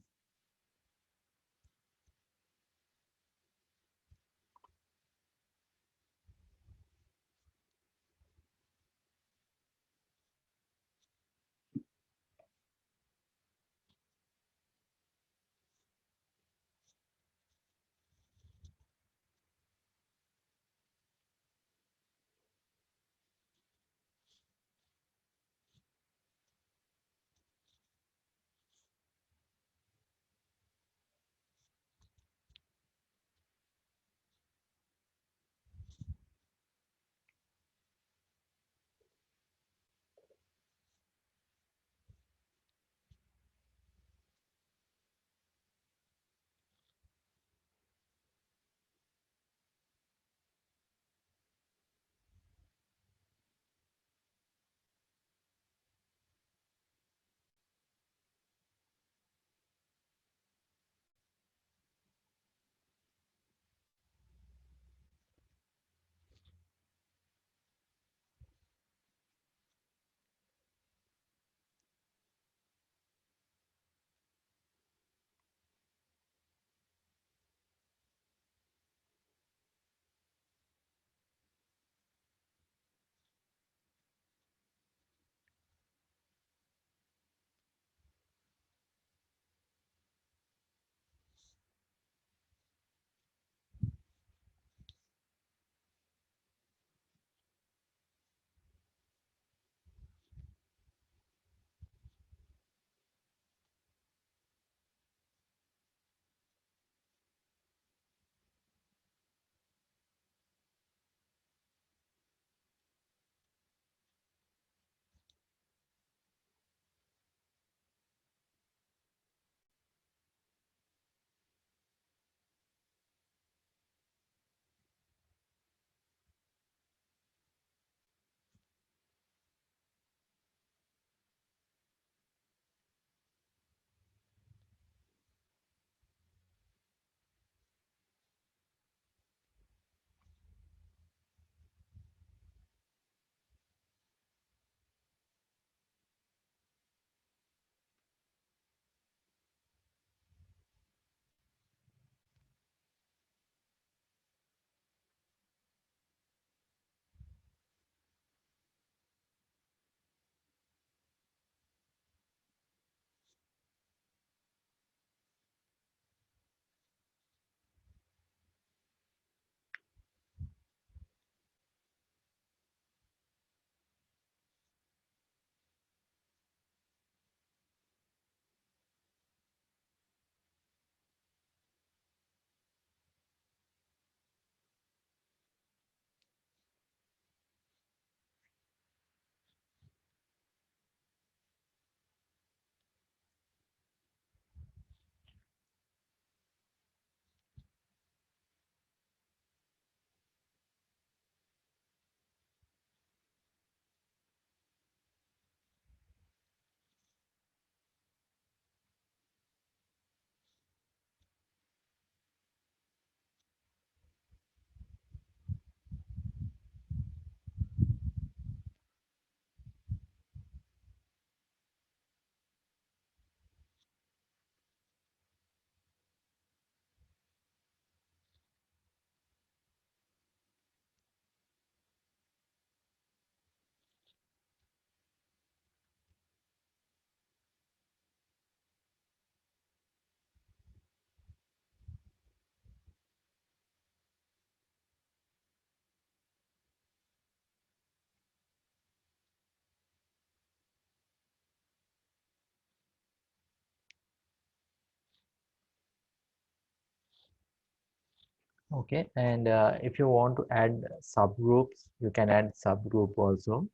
Okay, and if you want to add subgroups, you can add subgroup also.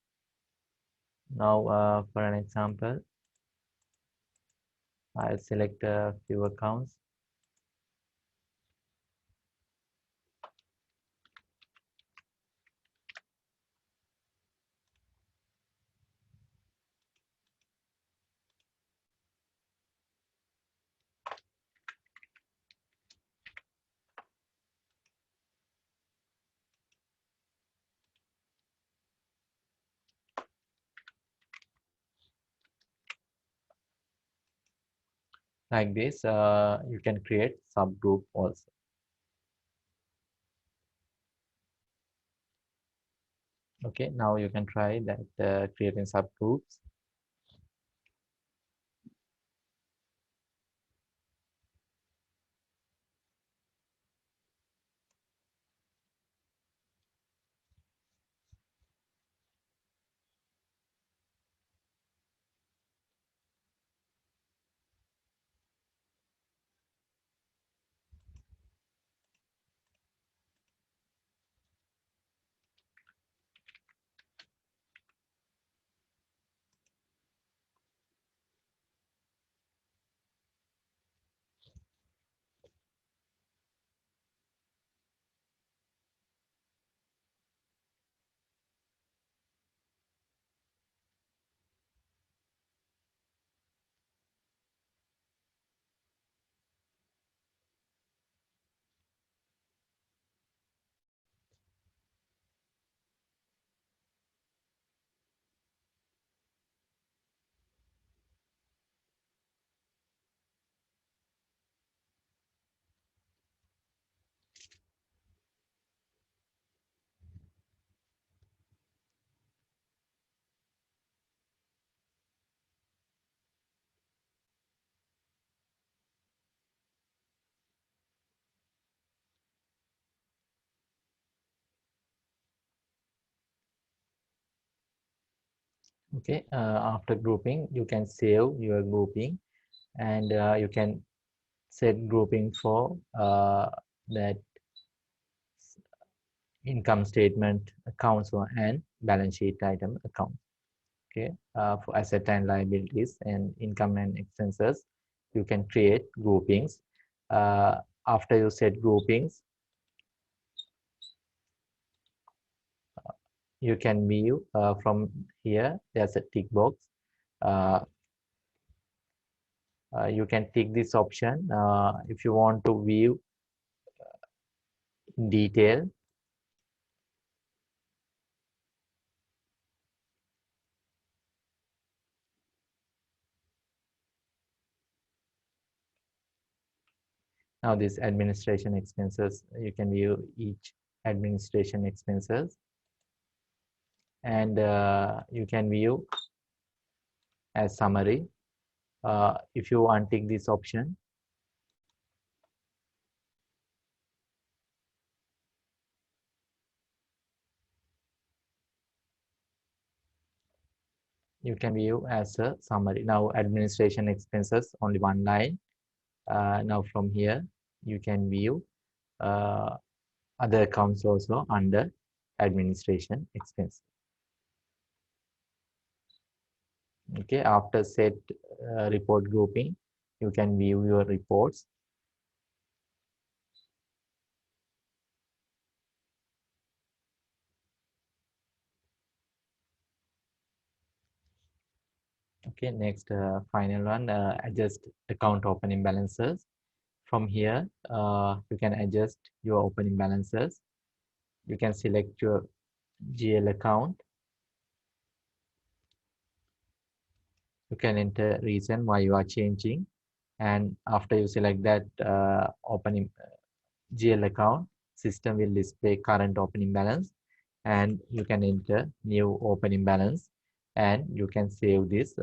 Now, for an example, I'll select a few accounts. Like this, you can create subgroup also. Okay, now you can try that creating subgroups. Okay, after grouping, you can save your grouping, and you can set grouping for that income statement accounts and balance sheet item account. Okay, for asset and liabilities and income and expenses, you can create groupings. After you set groupings, you can view from here. There's a tick box. Uh, you can tick this option if you want to view in detail. Now this administration expenses, you can view each administration expenses, and you can view as summary. If you untick this option, you can view as a summary. Now administration expenses, only one line. Now from here, you can view other accounts also under administration expense. Okay, after set report grouping, you can view your reports. Okay, next final one, adjust account opening balances. From here, you can adjust your opening balances. You can select your GL account. You can enter reason why you are changing, and after you select that opening GL account, system will display current opening balance, and you can enter new opening balance, and you can save this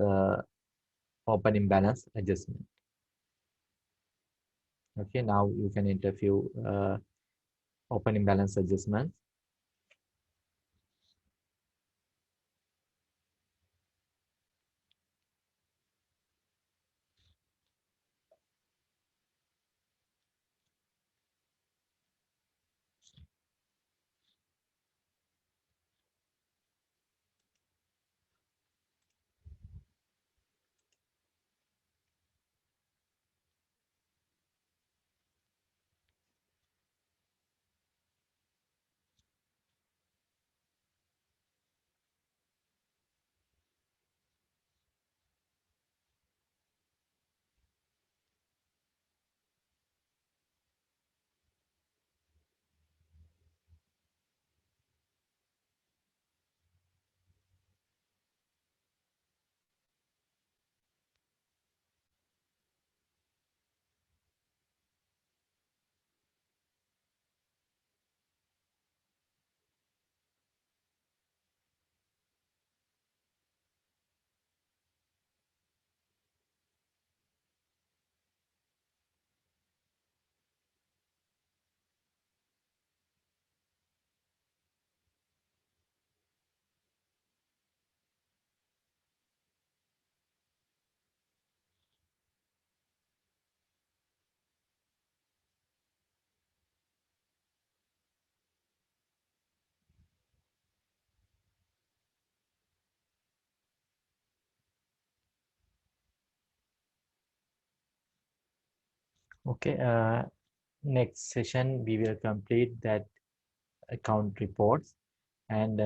opening balance adjustment. Okay, now you can enter few opening balance adjustments. Okay, next session we will complete that account reports and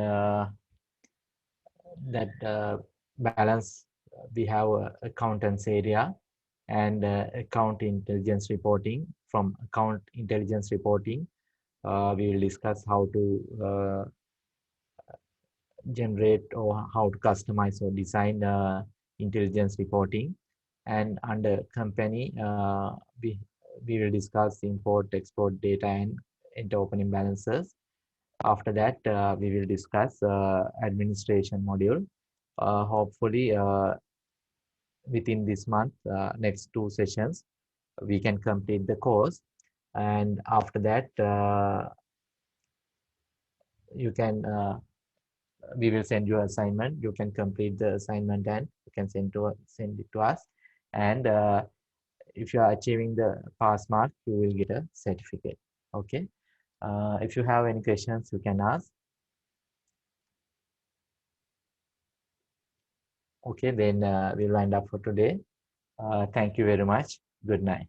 that balance. We have accountants area and account intelligence reporting. From account intelligence reporting, we will discuss how to generate or how to customize or design intelligence reporting. And under company, we will discuss import, export data and interopening balances. After that, we will discuss administration module. Hopefully, within this month, next two sessions, we can complete the course. And after that, you can we will send you assignment. You can complete the assignment and you can send it to us. And if you are achieving the pass mark, you will get a certificate. Okay. If you have any questions, you can ask. Okay, then we'll wind up for today. Thank you very much. Good night.